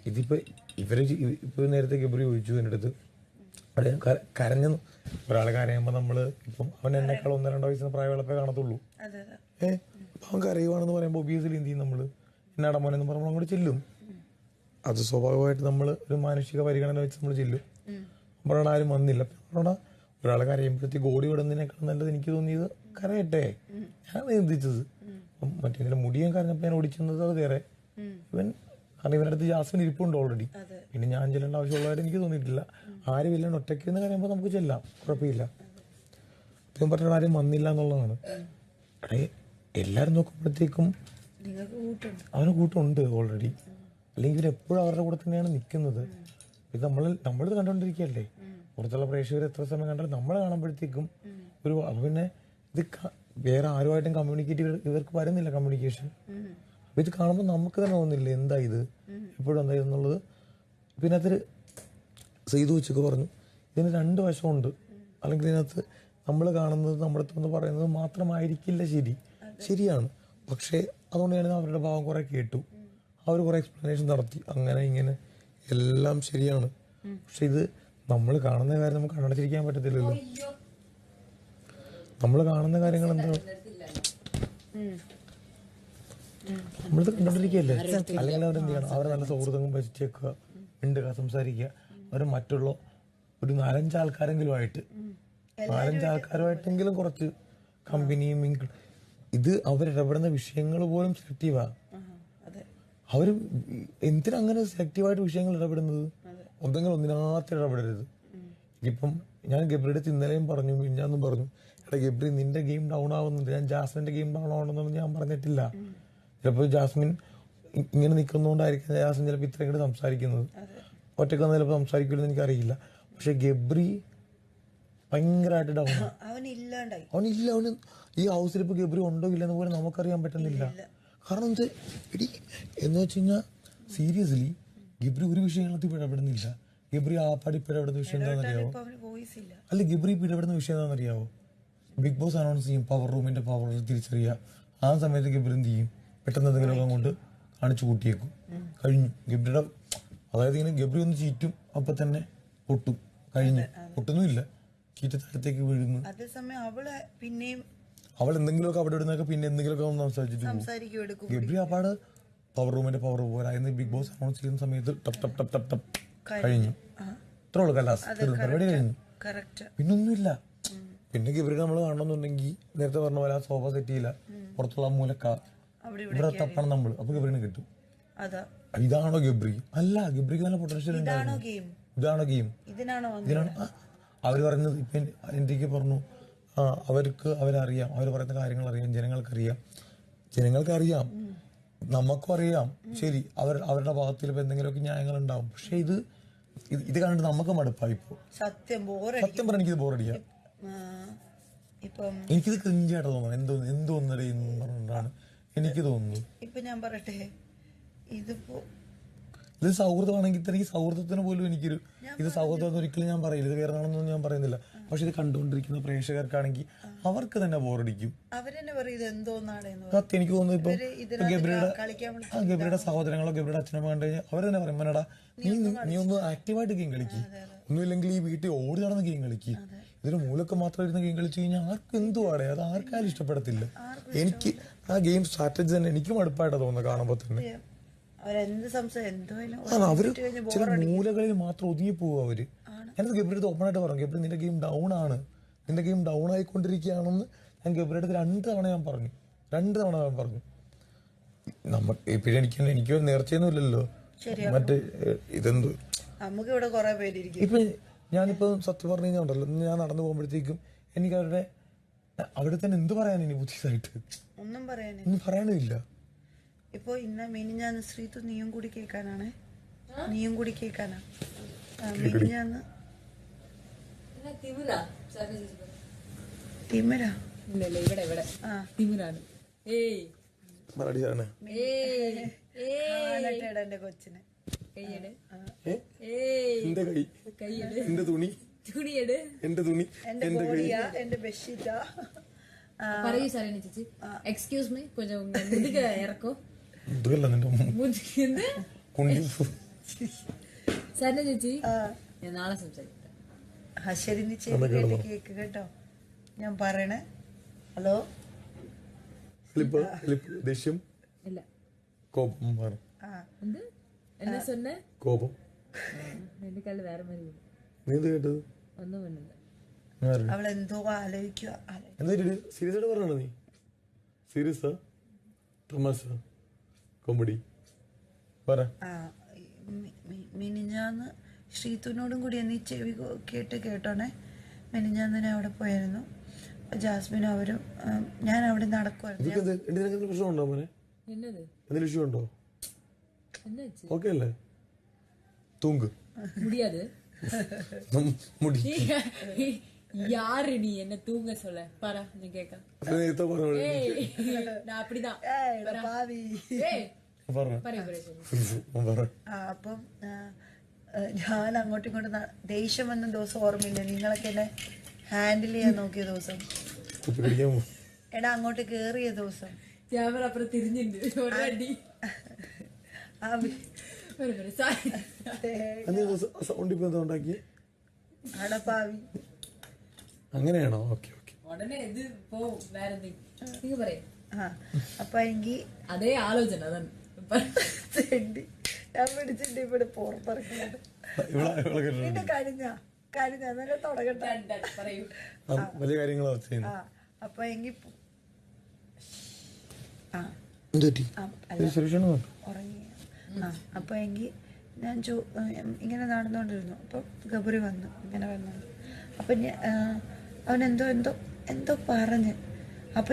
ഇതിപ്പോ ഇപ്പൊ നേരത്തെ ഗബ്രി ചോദിച്ചു എൻ്റെ അടുത്ത്, അവിടെ കരഞ്ഞു. ഒരാളെ കരയുമ്പോ നമ്മള് ഇപ്പം അവൻ എന്നെക്കാൾ 1-2 വയസ്സിന് പ്രായമുള്ളപ്പോ കാണത്തുള്ളൂ. അപ്പൊ അവൻ കരയുവാണെന്ന് പറയുമ്പോ ഒബിയസ്ലി എന്ത് ചെയ്യും? നമ്മള് എന്നാടാ മോനെന്ന് പറയുമ്പോൾ അങ്ങോട്ട് ചെല്ലും. അത് സ്വാഭാവികമായിട്ട് നമ്മൾ ഒരു മാനുഷിക പരിഗണന വെച്ച് നമ്മൾ ചെല്ലും. അപ്പോഴാണ് ആരും വന്നില്ല. അപ്പോഴാണ് ഒരാളെ കരയുമ്പോഴത്തേക്ക് ഓടി വിടുന്നതിനേക്കാൾ നല്ലത് എനിക്ക് തോന്നിയത് കരയട്ടെ, ഞാൻ ചിന്തിച്ചത്. മറ്റേ മുടിയും കരഞ്ഞപ്പോൾ ഞാൻ ഓടിച്ചെന്നത് അത് വേറെ. കാരണം ഇവരുടെ അടുത്ത് ജാസ്മിൻ ഇരിപ്പുണ്ട് ഓൾറെഡി. പിന്നെ ഞാൻ ചെല്ലേണ്ട ആവശ്യമുള്ളതായിട്ട് എനിക്ക് തോന്നിയിട്ടില്ല. ആരും ഇല്ലാണ്ട് ഒറ്റയ്ക്ക് എന്ന് കരയുമ്പോൾ നമുക്ക് ചെല്ലാം, കുഴപ്പമില്ല. അപ്പം പറഞ്ഞ ആരും വന്നില്ല എന്നുള്ളതാണ്. അവിടെ എല്ലാവരും നോക്കുമ്പോഴത്തേക്കും അവന് കൂട്ടുണ്ട് ഓൾറെഡി. അല്ലെങ്കിൽ ഇവരെപ്പോഴും അവരുടെ കൂടെ തന്നെയാണ് നിൽക്കുന്നത്. ഇത് നമ്മളിത് കണ്ടുകൊണ്ടിരിക്കുകയല്ലേ. പുറത്തുള്ള പ്രേക്ഷകർ എത്ര സമയം കണ്ടാലും നമ്മളെ കാണുമ്പോഴത്തേക്കും ഒരു പിന്നെ ഇത് വേറെ ആരുമായിട്ടും കമ്മ്യൂണിക്കേറ്റ് ഇവർക്ക് വരുന്നില്ല കമ്മ്യൂണിക്കേഷൻ. അപ്പം ഇത് കാണുമ്പോൾ നമുക്ക് തന്നെ തോന്നുന്നില്ല എന്താ ഇത്, എപ്പോഴും എന്താ ഇതെന്നുള്ളത്. പിന്നെ അതിൽ സെയ്തു വെച്ചൊക്കെ പറഞ്ഞു ഇതിന് 2 വശമുണ്ട്. അല്ലെങ്കിൽ ഇതിനകത്ത് നമ്മൾ കാണുന്നത് നമ്മുടെ അടുത്ത് പറയുന്നത് മാത്രമായിരിക്കില്ല ശരിയാണ്. പക്ഷേ അതുകൊണ്ട് ഞാൻ അവരുടെ ഭാവം കുറെ കേട്ടു, അവർ കുറെ എക്സ്പ്ലനേഷൻ നടത്തി, അങ്ങനെ ഇങ്ങനെ എല്ലാം ശരിയാണ്. പക്ഷെ ഇത് നമ്മൾ കാണുന്ന കാര്യം നമുക്ക് കണ്ണടച്ചിരിക്കാൻ പറ്റത്തില്ലല്ലോ. നമ്മൾ കാണുന്ന കാര്യങ്ങൾ എന്താ നമ്മളിത് കണ്ടോണ്ടിരിക്കുകയല്ലേ. അല്ലെങ്കിൽ അവരെന്ത് ചെയ്യണം? അവരെ നല്ല സൗഹൃദങ്ങൾ വെച്ചേക്കുക, മിണ്ടുക, സംസാരിക്കുക. അവർ മറ്റുള്ള ഒരു 4-5 ആൾക്കാരെങ്കിലും ആയിട്ട് 4-5 ആൾക്കാരുമായിട്ടെങ്കിലും കുറച്ച് കമ്പനിയും ഇത് അവരിടപെടുന്ന വിഷയങ്ങൾ പോലും സെലക്റ്റീവാ. അവര് എന്തിനങ്ങനെ സെലക്റ്റീവായിട്ട് വിഷയങ്ങൾ ഇടപെടുന്നത്? ഒന്നിനകത്ത് ഇടപെടരുത്. ഇപ്പം ഞാൻ ഗബ്രിയുടെ ഇന്നലെയും പറഞ്ഞു, മിഞ്ഞാന്നും പറഞ്ഞു, എടാ ഗബ്രി നിന്റെ ഗെയിം ഡൗൺ ആവുന്നുണ്ട്. ഞാൻ ജാസ്മിന്റെ ഗെയിം ഡൗൺ ആവണമെന്നൊന്നും ഞാൻ പറഞ്ഞിട്ടില്ല. ചിലപ്പോൾ ജാസ്മിൻ ഇങ്ങനെ നിൽക്കുന്നതുകൊണ്ടായിരിക്കും ജാസ്മിൻ ചിലപ്പോൾ ഇത്രയും കൂടെ സംസാരിക്കുന്നത്. ഒറ്റക്ക് വന്ന് ചിലപ്പോൾ സംസാരിക്കുമെന്ന് എനിക്കറിയില്ല. പക്ഷെ ഗബ്രി ഭയങ്കരമായിട്ട് ഡൗൺ ആണ്. അവനില്ല. അവന് ഈ ഹൗസിൽ ഇപ്പൊ ഗബ്രി ഉണ്ടോ ഇല്ലെന്ന് പോലും നമുക്കറിയാൻ പറ്റുന്നില്ല. കാരണം എന്ന് വെച്ച് കഴിഞ്ഞാൽ സീരിയസ്ലി ഗബ്രി ഒരു വിഷയങ്ങളത്തിൽ ഇടപെടുന്നില്ല. ഗബ്രി ആപ്പാടി ഇപ്പൊ ഇടപെടുന്ന വിഷയം എന്താണെന്നറിയാവോ? അല്ല, ഗബ്രി ഇപ്പൊ ഇടപെടുന്ന വിഷയം എന്താണെന്നറിയാവോ? ബിഗ് ബോസ് അനൗൺസ് ചെയ്യും പവർ റൂമിന്റെ പവർ തിരിച്ചറിയുക. ആ സമയത്ത് ഗബ്രി എന്ത് ചെയ്യും? പെട്ടെന്ന് എന്തെങ്കിലുമൊക്കെ കൊണ്ട് കാണിച്ചു കൂട്ടിയേക്കും. കഴിഞ്ഞു ഗബ്രിയുടെ. അതായത് ഇങ്ങനെ ഗബ്രി ഒന്ന് ചീറ്റും, അപ്പൊ തന്നെ പൊട്ടും. കഴിഞ്ഞു. പൊട്ടുന്നുമില്ല, ചീറ്റ താഴത്തേക്ക് വീഴുന്നു. അവൾ എന്തെങ്കിലുമൊക്കെ അവിടെ ഇടുന്നൊക്കെ പിന്നെ എന്തെങ്കിലുമൊക്കെ ഒന്ന് സംസാരിച്ചിട്ട് ഗബ്രി അപ്പാട് പവർ റൂമിന്റെ പവർ പോലെ എന്ന് ബിഗ് ബോസ് അനൗൺസ് ചെയ്യുന്ന സമയത്ത് ടപ്പ് ടപ്പ് ടപ്പ് ടപ്പ് ടപ്പ് കഴിഞ്ഞു. ഇത്ര ഉള്ളു കലാസ്, പരിപാടി കഴിഞ്ഞു. പിന്നൊന്നുമില്ല. പിന്നെ ഗബ്രി നമ്മൾ കാണണമെന്നുണ്ടെങ്കിൽ നേരത്തെ പറഞ്ഞ പോലെ ആ സോഫ സെറ്റ് ചെയ്യില്ല, പുറത്തുള്ള മൂലക്ക ഇവിടെ തപ്പണം നമ്മൾ, അപ്പൊ ഗബ്രിന് കിട്ടും. ഇതാണോ ഗബ്രി? അല്ല, ഗബ്രിക്ക് നല്ല പൊട്ടൻഷ്യൽ ഉണ്ടായിരുന്നു. ഇതാണോ ഗെയിം? ഇതിനാണ് അവര് പറഞ്ഞത്. ഇപ്പൊ എനിക്ക് പറഞ്ഞു അവരറിയാം, അവർ പറയുന്ന കാര്യങ്ങൾ അറിയാം, ജനങ്ങൾക്കറിയാം, നമുക്കും അറിയാം. ശരി, അവരുടെ ഭാഗത്ത് ചിലപ്പോൾ എന്തെങ്കിലുമൊക്കെ ന്യായങ്ങൾ ഉണ്ടാവും. പക്ഷെ ഇത് കണ്ടിട്ട് നമുക്ക് മടുപ്പായിപ്പോ. സത്യം പറഞ്ഞ എനിക്കിത് ബോറടിക്കാം. എനിക്കിത് ക്രിഞ്ചായിട്ട് തോന്നുന്നു. എന്തോന്നടേ എന്ന് പറഞ്ഞിട്ടാണ് എനിക്ക് തോന്നുന്നു. ഇപ്പൊ ഞാൻ പറയട്ടെ, ഇതിപ്പോ ഇത് സൗഹൃദമാണെങ്കിൽ തന്നെ ഈ സൗഹൃദത്തിന് പോലും എനിക്കൊരു ഇത് സൗഹൃദം ഒരിക്കലും ഞാൻ പറയില്ല, ഇത് വേറെ ആണെന്നൊന്നും ഞാൻ പറയുന്നില്ല. പക്ഷെ ഇത് കണ്ടുകൊണ്ടിരിക്കുന്ന പ്രേക്ഷകർക്കാണെങ്കിൽ അവർക്ക് തന്നെ ബോറടിക്കും. സത്യം എനിക്ക് തോന്നുന്നു ഇപ്പൊ ഗബ്രിയുടെ സഹോദരങ്ങളോ ഗബ്രിയുടെ അച്ഛനമ്മ കണ്ടു കഴിഞ്ഞാൽ അവർ തന്നെ പറയും, മനടാ നീ ഒന്ന് ആക്റ്റീവായിട്ട് ഗെയിം കളിക്കും, ഒന്നുമില്ലെങ്കിൽ ഈ വീട്ടിൽ ഓടി നടന്ന് ഗെയിം കളിക്കും. ഇതിന് മൂലൊക്കെ മാത്രം ഇരുന്ന് ഗെയിം കളിച്ചു കഴിഞ്ഞാൽ ആർക്കും എന്തുവാടേ, അത് ആർക്കാരും ഇഷ്ടപ്പെടത്തില്ല. എനിക്ക് ആ ഗെയിം സ്ട്രാറ്റജി തന്നെ എനിക്ക് മടുപ്പായിട്ടാണ് തോന്നുന്നത് കാണുമ്പോ തന്നെ. അവര് ചില മൂലകളിൽ മാത്രം ഒതുങ്ങി പോവും അവര്. ഞാനത് ഗബ്രിയുടെ ഓപ്പൺ ആയിട്ട് പറഞ്ഞു, ഗബ്രി നിന്റെ ഗെയിം ഡൗൺ ആണ്, നിന്റെ ഗെയിം ഡൗൺ ആയിക്കൊണ്ടിരിക്കുകയാണെന്ന് ഞാൻ ഗബ്രിയുടെ 2 തവണ ഞാൻ പറഞ്ഞു. ഇപ്പഴും എനിക്ക് നേർച്ചയൊന്നും ഇല്ലല്ലോ. മറ്റേ ഇതെന്തു ഇപ്പൊ ഞാനിപ്പോ സത്യം പറഞ്ഞു കഴിഞ്ഞാൽ ഞാൻ നടന്നു പോകുമ്പോഴത്തേക്കും എനിക്ക് അവിടെ തന്നെ എന്ത് പറയാൻ ഇനി പുതിയതായിട്ട് ഒന്നും പറയാനില്ല. ഇപ്പൊ ഇന്ന് മിനിഞ്ഞാന്ന് ശ്രീതു നീയും കൂടി കേൾക്കാനാ മിനിഞ്ഞാന്ന് തിമിര എന്റെ കൊച്ചിന് എന്റെ ബോഡിയാ, എന്റെ ബെഡ്ഷീറ്റാ. പറയൂ സാറിനെ ചേച്ചി. എക്സ്ക്യൂസ് മീ, കൊഞ്ചം മുതുക ഇറക്കോ സാറിനെ ചേച്ചി. ഞാൻ നാളെ സംസാരിക്കാം. ശരി, നീ കേക്ക് കേട്ടോ ഞാൻ പറയണേ. ഹലോ, ദേഷ്യം ഇല്ല, കോപം എന്നാ சொன்ன കോപം എന്റെ കല്ല് വേറെ മാതിരി. നീ എന്ത് കേട്ടത്? ഒന്നും വേണ്ട, അവളെന്തോ ആലോചിക്കുക. സീരിയസ് ആയിട്ട് പറഞ്ഞാണോ നീ? സീരിയസാ തമാശ കോമഡി പറ. മിനിഞ്ഞാന്ന് ശ്രീതുവിനോടും കൂടി നീ ചെവി കേട്ടോണേ. മിനിഞ്ഞാന്ന് അവിടെ പോയായിരുന്നു. ജാസ്മിനും അവരും ഞാൻ അവിടെ നടക്കുമായിരുന്നു. പ്രശ്നമുണ്ടോ മോനെ? എന്തെങ്കിലും ഇഷ്യൂ ഉണ്ടോ? ഓക്കെ അല്ലേ? തൂങ്ക് முடியாது. മുടി யாரு நீ என்ன தூங்க சொல்ல? பாரா நான் கேட்க நான் அப்படிதான். അപ്പം ഞാൻ അങ്ങോട്ടും ഇങ്ങോട്ടും ദേഷ്യം വന്ന ദിവസം ഓർമ്മയില്ല. നിങ്ങളൊക്കെ എന്നെ ഹാൻഡിൽ ചെയ്യാൻ നോക്കിയ ദിവസം, എടാ അങ്ങോട്ട് കേറിയ ദിവസം ക്യാമറ അപ്പുറം തിരിഞ്ഞിട്ടുണ്ട്. അങ്ങനെയാണോ? Okay okay. ഉടനെ ഇത് പോവും വേറെ എന്തെങ്കിലും പറയും. അപ്പൊ എങ്കിൽ അതേ ആലോചന ഞാൻ പിടിച്ചിട്ട് ഇവിടെ പുറത്തിറക്കുന്നത് കഴിഞ്ഞ കാര്യം ഞാൻ തന്നെ തുടങ്ങട്ടെ. വലിയ കാര്യങ്ങളാണ് ചെയ്യുന്നത്. ആ അപ്പൊ എങ്കിൽ ഉറങ്ങി. ആ അപ്പൊ എങ്കിൽ ഞാൻ ഇങ്ങനെ നടന്നുകൊണ്ടിരുന്നു. അപ്പൊ ഗബറി വന്നു, ഇങ്ങനെ വന്നു. അപ്പൊ അവൻ എന്തോ പറഞ്ഞ്. അപ്പൊ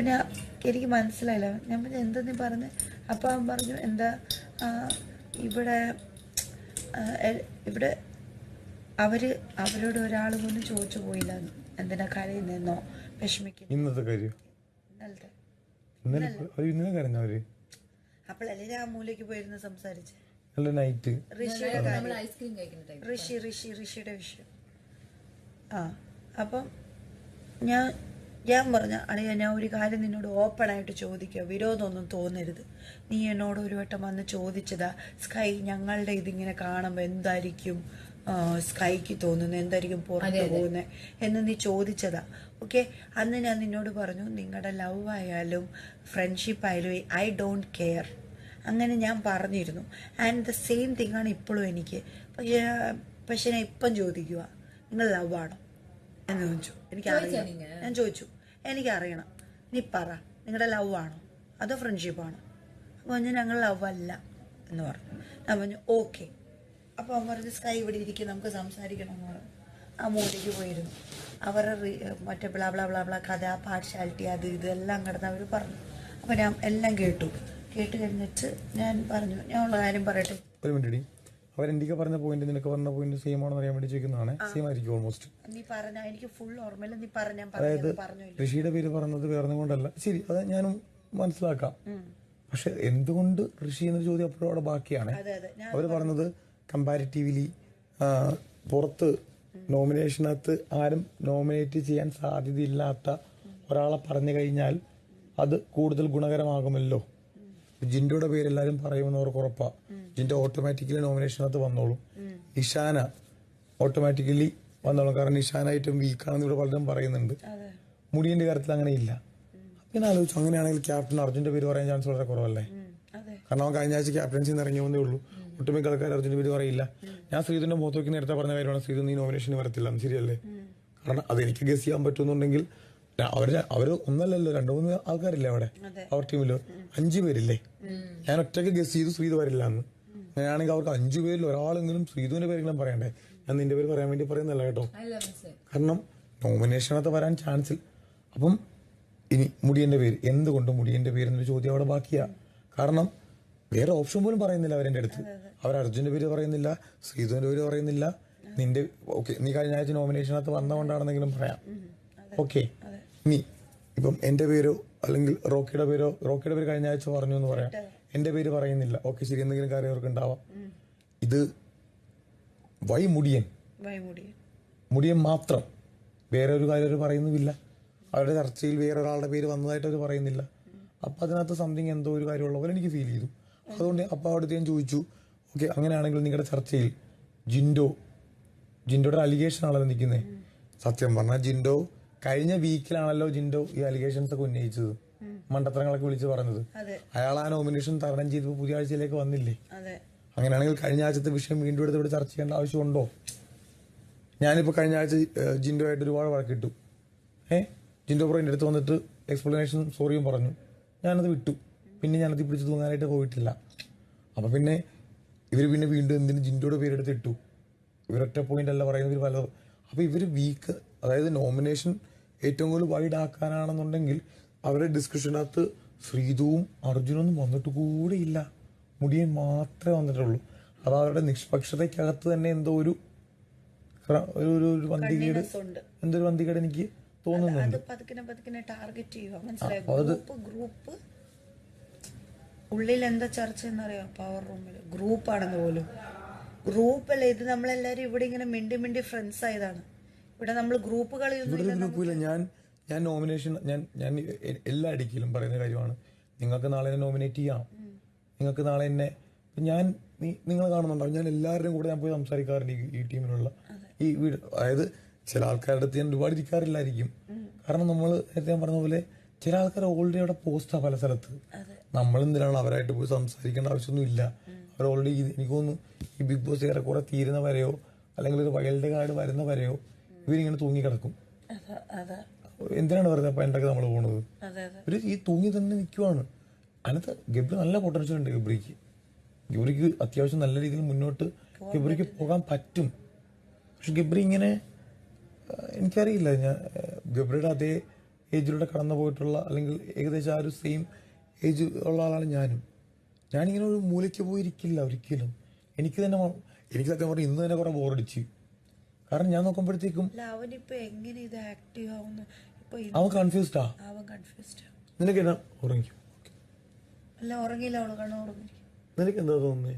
എനിക്ക് മനസ്സിലായില്ല. ഞാൻ പറഞ്ഞു എന്താ നീ പറഞ്ഞ്? അപ്പൊ അവൻ പറഞ്ഞു എന്താ ഇവിടെ അവരോട് ഒരാൾ പോലും ചോദിച്ചു പോയില്ല എന്തിനാ കരയുന്നെന്നോ വിഷമിക്കുന്നു. ഇന്നത്തെ കാര്യം ഇന്നലെ അപ്പോഴല്ലേ ഞാൻ മൂലയ്ക്ക് പോയിരുന്ന് സംസാരിച്ച് നൈറ്റ് ഋഷിയുടെ കാര്യം, ഋഷിയുടെ വിഷയം. ആ അപ്പം ഞാൻ പറഞ്ഞ അളിയ, ഞാൻ ഒരു കാര്യം നിന്നോട് ഓപ്പണായിട്ട് ചോദിക്കുക, വിരോധമൊന്നും തോന്നരുത്. നീ എന്നോട് ഒരു വട്ടം വന്ന് ചോദിച്ചതാ സ്കൈ ഞങ്ങളുടെ ഇതിങ്ങനെ കാണുമ്പോൾ എന്തായിരിക്കും സ്കൈക്ക് തോന്നുന്നത്, എന്തായിരിക്കും പുറത്ത് പോകുന്നത് എന്ന് നീ ചോദിച്ചതാ. ഓക്കെ, അന്ന് ഞാൻ നിന്നോട് പറഞ്ഞു നിങ്ങളുടെ ലവ് ആയാലും ഫ്രണ്ട്ഷിപ്പ് ആയാലും ഐ ഡോണ്ട് കെയർ, അങ്ങനെ ഞാൻ പറഞ്ഞിരുന്നു. ആൻഡ് ദ സെയിം തിങ് ആണ് ഇപ്പോഴും എനിക്ക്. പക്ഷെ ഞാൻ ഇപ്പം ചോദിക്കുക, നിങ്ങൾ ലവ് ആണോ എന്ന് ചോദിച്ചു. എനിക്കറിയണം. ഞാൻ ചോദിച്ചു, എനിക്കറിയണം, നീ പറ നിങ്ങളുടെ ലവ് ആണോ അതോ ഫ്രണ്ട്ഷിപ്പാണോ? അപ്പോൾ പറഞ്ഞു ഞങ്ങൾ ലവ് അല്ല എന്ന് പറഞ്ഞു. ഞാൻ പറഞ്ഞു ഓക്കെ. അപ്പോൾ അവൻ പറഞ്ഞു സ്കൈ ഇവിടെ ഇരിക്കും, നമുക്ക് സംസാരിക്കണം എന്ന് പറഞ്ഞു. ആ മൂലയ്ക്ക് പോയിരുന്നു. അവരുടെ മറ്റേ ബ്ലാ ബ്ലാ ബ്ലാ ബ്ലാ കഥ, പാർഷ്യാലിറ്റി, അത് ഇതെല്ലാം കിടന്ന് അവർ പറഞ്ഞു. അപ്പോൾ ഞാൻ എല്ലാം കേട്ട് കഴിഞ്ഞിട്ട് ഞാൻ പറഞ്ഞു ഞാൻ ഉള്ള കാര്യം പറയട്ടെ. ഒരു മിനിറ്റ്, അവരെന്തൊക്കെ പറഞ്ഞ പോയിന്റ് നിനക്ക് പറഞ്ഞ പോയിന്റ് സെയിം ആണെന്ന് അറിയാൻ വേണ്ടി ചോദിക്കുന്നതാണ്. സെയിം ആയിരിക്കും ഓൾമോസ്റ്റ്. നീ പറഞ്ഞ എനിക്ക് ഫുൾ ഓർമ്മയില്ല. നീ പറഞ്ഞ അതായത് ഋഷിയുടെ പേര് പറഞ്ഞത് വേറെ കൊണ്ടല്ല, ശരി, അത് ഞാനും മനസ്സിലാക്കാം. പക്ഷെ എന്തുകൊണ്ട് ഋഷി എന്നൊരു ചോദ്യം അപ്പോഴും അവിടെ ബാക്കിയാണ്. അവർ പറഞ്ഞത് കമ്പാരിറ്റീവ്ലി പുറത്ത് നോമിനേഷനകത്ത് ആരും നോമിനേറ്റ് ചെയ്യാൻ സാധ്യതയില്ലാത്ത ഒരാളെ പറഞ്ഞു കഴിഞ്ഞാൽ അത് കൂടുതൽ ഗുണകരമാകുമല്ലോ. ജിൻഡോയുടെ പേര് എല്ലാവരും പറയുമെന്ന് അവർക്ക് ഉറപ്പാ. ജിൻഡോ ഓട്ടോമാറ്റിക്കലി നോമിനേഷനകത്ത് വന്നോളും. ഇഷാന ഓട്ടോമാറ്റിക്കലി വന്നോളും. കാരണം ഇഷാനായിട്ടും വീക്കാണെന്ന് ഇവിടെ പലരും പറയുന്നുണ്ട്. മുടിയന്റെ കാര്യത്തിൽ അങ്ങനെ ഇല്ല. ഞാൻ ആലോചിച്ചു, അങ്ങനെയാണെങ്കിൽ ക്യാപ്റ്റൻ അർജുന്റെ പേര് പറയാൻ ചാൻസ് വളരെ കുറവല്ലേ? കാരണം അവൻ കഴിഞ്ഞ ആഴ്ച ക്യാപ്റ്റൻസിൽ നിന്ന് ഇറങ്ങിയേ ഉള്ളൂ. ഒട്ടുമിക്ക ആൾക്കാർ അർജുന്റെ പേര് പറയില്ല. ഞാൻ ശ്രീധുന്റെ മുഖത്തേക്ക് നേരത്തെ പറഞ്ഞ കാര്യമാണ്, ശ്രീധു നീ നോമിനേഷന് വരത്തില്ല, ശരിയല്ലേ? കാരണം അതെനിക്ക് ഗസ് ചെയ്യാൻ പറ്റുന്നുണ്ടെങ്കിൽ അവര് ഒന്നല്ലല്ലോ 2-3 ആൾക്കാരില്ലേ അവിടെ അവർ ടീമില്, 5 പേരില്ലേ? ഞാൻ ഒറ്റയ്ക്ക് ഗസ് ചെയ്തു ശ്രീധു വരില്ല എന്ന്. അങ്ങനെയാണെങ്കിൽ അവർക്ക് 5 പേരിൽ ഒരാളെങ്കിലും ശ്രീധുവിന്റെ പേരെങ്കിലും പറയണ്ടേ? ഞാൻ നിന്റെ പേര് പറയാൻ വേണ്ടി പറയുന്നല്ല കേട്ടോ. കാരണം നോമിനേഷനകത്ത് വരാൻ ചാൻസ്. അപ്പം ഇനി മുടിയന്റെ പേര്, എന്തുകൊണ്ട് മുടിയന്റെ പേര് എന്നൊരു ചോദ്യം അവിടെ ബാക്കിയാ. കാരണം വേറെ ഓപ്ഷൻ പോലും പറയുന്നില്ല അവരെന്റെ അടുത്ത്. അവർ അർജുന്റെ പേര് പറയുന്നില്ല, ശ്രീധുവിന്റെ പേര് പറയുന്നില്ല. നിന്റെ ഓക്കെ, നീ കഴിഞ്ഞ ആഴ്ച നോമിനേഷനകത്ത് വന്നതുകൊണ്ടാണെന്നെങ്കിലും പറയാം. ഓക്കെ, നീ ഇപ്പം എന്റെ പേരോ അല്ലെങ്കിൽ റോക്കിയുടെ പേര് കഴിഞ്ഞ ആഴ്ച പറഞ്ഞു എന്ന് പറയാം, എന്റെ പേര് പറയുന്നില്ല. ഓക്കെ, ശരി, എന്തെങ്കിലും കാര്യം അവർക്ക് ഉണ്ടാവാം. ഇത് മുടിയൻ മാത്രം, വേറെ ഒരു കാര്യം അവർ പറയുന്നുമില്ല. അവരുടെ ചർച്ചയിൽ വേറെ ഒരാളുടെ പേര് വന്നതായിട്ട് അവർ പറയുന്നില്ല. അപ്പൊ അതിനകത്ത് സംതിങ് എന്തോ ഒരു കാര്യമുള്ള പോലെ എനിക്ക് ഫീൽ ചെയ്തു. അതുകൊണ്ട് അപ്പൊ അവിടുത്തെ ഞാൻ ചോദിച്ചു, ഓക്കെ അങ്ങനെയാണെങ്കിൽ നിങ്ങളുടെ ചർച്ചയിൽ ജിൻഡോയുടെ അലിഗേഷൻ ആണല്ലോ നിൽക്കുന്നത്. സത്യം പറഞ്ഞാൽ ജിൻഡോ കഴിഞ്ഞ വീക്കിലാണല്ലോ ജിൻഡോ ഈ അലിഗേഷൻസ് ഒക്കെ ഉന്നയിച്ചത്, മണ്ടത്തരങ്ങളൊക്കെ വിളിച്ച് പറഞ്ഞത്. അയാൾ ആ നോമിനേഷൻ തരണം ചെയ്ത് പുതിയ ആഴ്ചയിലേക്ക് വന്നില്ലേ? അങ്ങനെയാണെങ്കിൽ കഴിഞ്ഞ ആഴ്ചത്തെ വിഷയം വീണ്ടും എടുത്ത് ഇവിടെ ചർച്ച ചെയ്യേണ്ട ആവശ്യമുണ്ടോ? ഞാനിപ്പോ കഴിഞ്ഞ ആഴ്ച ജിൻഡോ ആയിട്ട് ഒരുപാട് വഴക്കിട്ടു. ജിൻഡോ ബ്രോ എൻ്റെ അടുത്ത് വന്നിട്ട് എക്സ്പ്ലനേഷൻ സോറിയും പറഞ്ഞു. ഞാനത് വിട്ടു. പിന്നെ ഞാനത് പിടിച്ച് തൂങ്ങാനായിട്ട് പോയിട്ടില്ല. അപ്പൊ പിന്നെ ഇവർ പിന്നെ വീണ്ടും എന്തിന് ജിൻഡോയുടെ പേരെടുത്ത് ഇട്ടു? ഇവരൊറ്റ പോയിന്റ് അല്ല പറയുന്നത്, ഇവർ പലതും. അപ്പൊ ഇവര് വീക്ക്, അതായത് നോമിനേഷൻ ഏറ്റവും കൂടുതൽ വൈഡ് ആക്കാനാണെന്നുണ്ടെങ്കിൽ അവരുടെ ഡിസ്കഷനകത്ത് ശ്രീധുവും അർജുനൊന്നും വന്നിട്ട് കൂടെ ഇല്ല, മുടിയൻ മാത്രമേ വന്നിട്ടുള്ളൂ. അത് അവരുടെ നിഷ്പക്ഷതയ്ക്കകത്ത് തന്നെ എന്തോ ഒരു വന്തികേട് എനിക്ക് തോന്നുന്നുണ്ട്. ഗ്രൂപ്പ് ഉള്ളിൽ എന്താ ചർച്ച എന്നറിയാം? പവർ റൂമിൽ ഗ്രൂപ്പാണെന്ന് പോലും. ഗ്രൂപ്പല്ലേ ഇത്? നമ്മളെല്ലാരും ഇവിടെ ഇങ്ങനെ മിണ്ടി ഫ്രണ്ട്സ് ആയതാണ്. ഇവിടെ നമ്മൾ ഗ്രൂപ്പ് കളിയൊന്നും. ഞാൻ നോമിനേഷൻ ഞാൻ എല്ലാ അടിക്കലും പറയുന്ന കാര്യമാണ്, നിങ്ങൾക്ക് നാളെ എന്നെ നോമിനേറ്റ് ചെയ്യാം, നിങ്ങൾക്ക് നാളെ എന്നെ നിങ്ങൾ കാണുന്നുണ്ടാവും. ഞാൻ എല്ലാവരുടെയും കൂടെ ഞാൻ പോയി സംസാരിക്കാറുണ്ട് ഈ ടീമിലുള്ള ഈ വീട്. അതായത് ചില ആൾക്കാരുടെ അടുത്ത് ഞാൻ ഒരുപാട് ഇരിക്കാറില്ലായിരിക്കും. കാരണം നമ്മൾ നേരത്തെ ഞാൻ പറഞ്ഞ പോലെ ചില ആൾക്കാർ ഓൾറെഡി അവിടെ പോസ്റ്റാ പല സ്ഥലത്ത്. നമ്മൾ എന്തിനാണ് അവരായിട്ട് പോയി സംസാരിക്കേണ്ട ആവശ്യമൊന്നും ഇല്ല. അവർ ഓൾറെഡി എനിക്ക് തോന്നുന്നു ഈ ബിഗ് ബോസ് ഏറെക്കുറെ തീരുന്ന വരെയോ അല്ലെങ്കിൽ ഒരു വൈൽഡ് കാർഡ് വരുന്ന വരെയോ ഇവരിങ്ങനെ തൂങ്ങിക്കിടക്കും. അതാ അതാ എന്തിനാണ് വെറുതെ അപ്പൊ എൻ്റെ നമ്മൾ പോകുന്നത്? അതെ അതെ ഇവര് ഈ തൂങ്ങി തന്നെ നിൽക്കുവാണ്. അതിനകത്ത് ഗബ്രി നല്ല പൊട്ടൻഷ്യൽ ഉണ്ട്. ഗബ്രിക്ക് അത്യാവശ്യം നല്ല രീതിയിൽ മുന്നോട്ട് ഗബ്രിക്ക് പോകാൻ പറ്റും. പക്ഷെ ഗബ്രി ഇങ്ങനെ എനിക്കറിയില്ല, ഞാൻ ഗബ്രിയുടെ അതേ ഏജിലൂടെ കടന്നു പോയിട്ടുള്ള അല്ലെങ്കിൽ ഏകദേശം ആ ഒരു സെയിം ഏജ് ഉള്ള ആളാണ് ഞാനിങ്ങനെ ഒരു മൂലയ്ക്ക് പോയിരിക്കില്ല ഒരിക്കലും. എനിക്ക് സത്യം പറഞ്ഞാൽ ഇന്ന് തന്നെ കുറെ ബോറടിച്ച്. കാരണം ഞാൻ നോക്കുമ്പോഴത്തേക്കും അവനിപ്പോ എങ്ങനെ ഇത് ആക്റ്റീവ് ആവുന്നു, ഇപ്പൊ അവൻ കൺഫ്യൂസ്ഡാ. അവൻ കൺഫ്യൂസ്ഡ്. നിനക്ക് എന്നാ ഉറങ്ങിക്കും? അല്ല ഉറങ്ങിയില്ല, അവള് കണ്ണു ഉറങ്ങിയിരിക്കും. നിനക്ക് എന്താ തോന്നുന്നേ?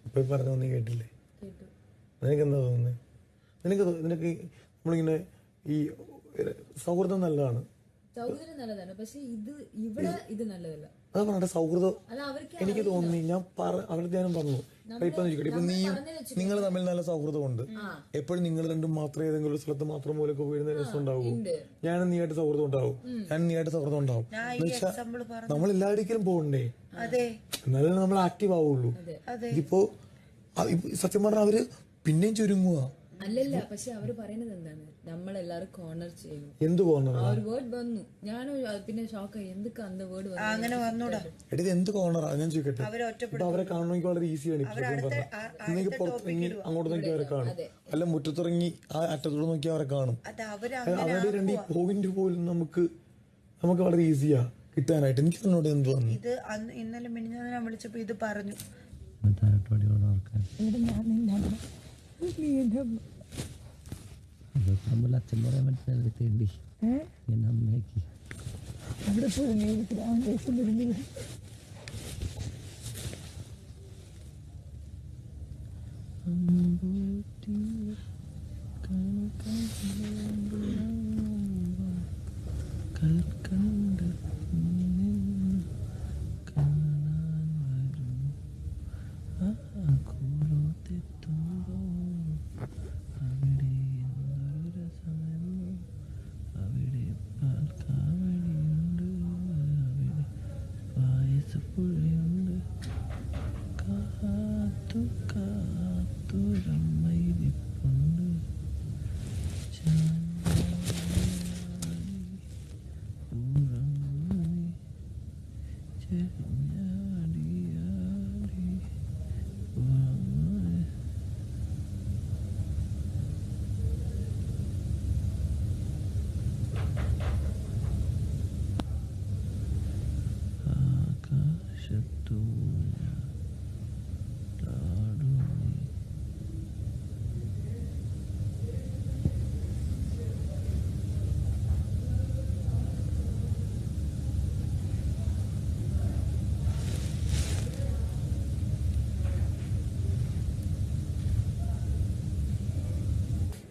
ഇപ്പൊ പറഞ്ഞു നീ കേട്ടില്ലേ? നിനക്ക് എന്താ തോന്നുന്നേ? നിനക്ക് നമ്മളിങ്ങനെ ഈ സൗഹൃദം നല്ലതാണ്, സൗഹൃദം നല്ലതാണ്, പക്ഷെ ഇത് നല്ലതല്ല. അത് പറഞ്ഞ സൗഹൃദം എനിക്ക് തോന്നി. അവരുടെ ഞാനും പറഞ്ഞു ഇപ്പൊ നിങ്ങൾ തമ്മിൽ നല്ല സൗഹൃദമുണ്ട്. എപ്പോഴും നിങ്ങൾ രണ്ടും മാത്രമേ ഏതെങ്കിലും ഒരു സ്ഥലത്ത് മാത്രം മൂലൊക്കെ പോയിരുന്ന രസം ഉണ്ടാവൂ. ഞാനും നീയായിട്ട് സൗഹൃദം ഉണ്ടാവും, ഞാനും നീയായിട്ട് സൗഹൃദം ഉണ്ടാവും. നമ്മൾ എല്ലായിടേക്കും പോകണ്ടേ, എന്നാലും നമ്മൾ ആക്റ്റീവ് ആവുള്ളൂ. ഇതിപ്പോ സത്യം പറഞ്ഞാൽ അവര് പിന്നെയും ചുരുങ്ങുക. അല്ലല്ല, പക്ഷെ അവര് പറയുന്നത് എന്താണ്, നമ്മളെല്ലാരും കോർണർ ചെയ്യും. എന്ത് കോർണർ? ആ ഒരു വേർഡ് വന്നു, ഞാനും പിന്നെ ഷോക്കായി. എന്തൊക്കെ അന്ത വേർഡ് അങ്ങനെ വന്നൂടാ. എടീ എന്ത് കോർണറാ? ഞാൻ ചോദിക്കട്ടെ, ഇപ്പൊ അവരെ കാണണമെങ്കിൽ വളരെ ഈസിയാണ്. ഇപ്പൊ പുറത്തിറങ്ങി അങ്ങോട്ട് നോക്കി അവരെ കാണും, അല്ല മുറ്റത്തിറങ്ങി ആ അറ്റത്തോട് നോക്കി അവരെ കാണും. അവരുടെ രണ്ട് പോയിന്റ് പോലും നമുക്ക് വളരെ ഈസിയാ കിട്ടാനായിട്ട്. എനിക്ക് എന്നോട് എന്ത് തോന്നി? ഇത് ഇന്നലെ മിനിഞ്ഞാന്ന് ഞാൻ വിളിച്ചപ്പോ ഇത് പറഞ്ഞു. അച്ഛൻ പറയാൻ പറ്റില്ല തേണ്ടി എന്റെ അമ്മയ്ക്ക് അവിടെ പോയി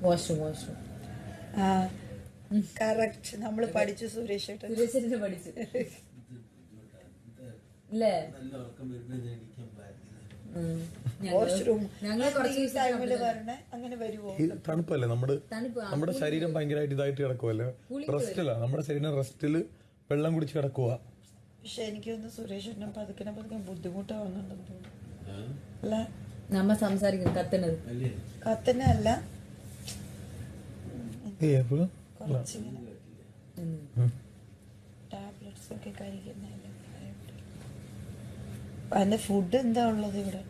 വാഷ്റൂം കറക്റ്റ് നമ്മള് പഠിച്ചു. സുരേഷിനെ പഠിച്ചു അല്ലേ? വാഷ്റൂം അങ്ങനെ വരുമോ? തണുപ്പല്ലേ നമ്മുടെ ശരീരം ഭയങ്കരമായിട്ട് ഇതായിട്ട് കിടക്കുവല്ലേ, റെസ്റ്റില്ല. നമ്മുടെ ശരീരം റെസ്റ്റില് വെള്ളം കുടിച്ച് കിടക്കുക. പക്ഷെ എനിക്കൊന്ന് സുരേഷിനെ പതുക്കെ ബുദ്ധിമുട്ടാവുന്നുണ്ടെന്ന് തോന്നുന്നു. അല്ല നമ്മ സംസാരിക്കും കത്തനല്ല കുറച്ചിങ്ങനെ ടാബ്ലറ്റ്സ് ഒക്കെ കഴിക്കുന്നതല്ലേ. അതിന്റെ ഫുഡ് എന്താ ഉള്ളത് ഇവിടെ?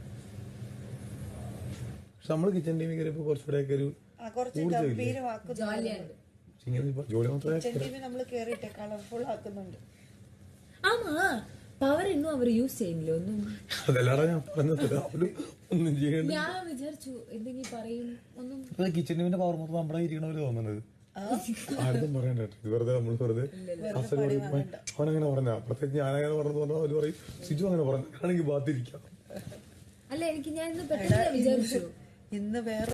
നമ്മള് കിച്ചൺ ടീമിൽ കയറിയപ്പോ കുറച്ചുകൂടെ ഒരു നമ്മൾ കേറിട്ടെ കളർഫുൾ ആക്കുന്നുണ്ട്. ആമാ പവർ ഇന്നും അവർ യൂസ് ചെയ്യുന്നില്ല ഒന്നും. ഞാൻ വിചാരിച്ചു എന്തെങ്കിലും പറയും ഒന്നും. കിച്ചൺ ടീമിന്റെ പവർ മൊത്തം നമ്മുടെ ഇരിക്കണവര് തോന്നുന്നത്. ആരും പറയണ്ട, വെറുതെ നമ്മൾ വെറുതെ അവനങ്ങനെ പറഞ്ഞ പ്രത്യേകിച്ച് ഞാനങ്ങനെ പറഞ്ഞു പറഞ്ഞാൽ അവര് പറയും സിജു അങ്ങനെ പറഞ്ഞു ആണെങ്കിൽ ബാധിരിക്കാം. അല്ല എനിക്ക് ഞാൻ ഇന്ന് പെട്ടെന്ന് വിചാരിച്ചു ഇന്ന് വേറെ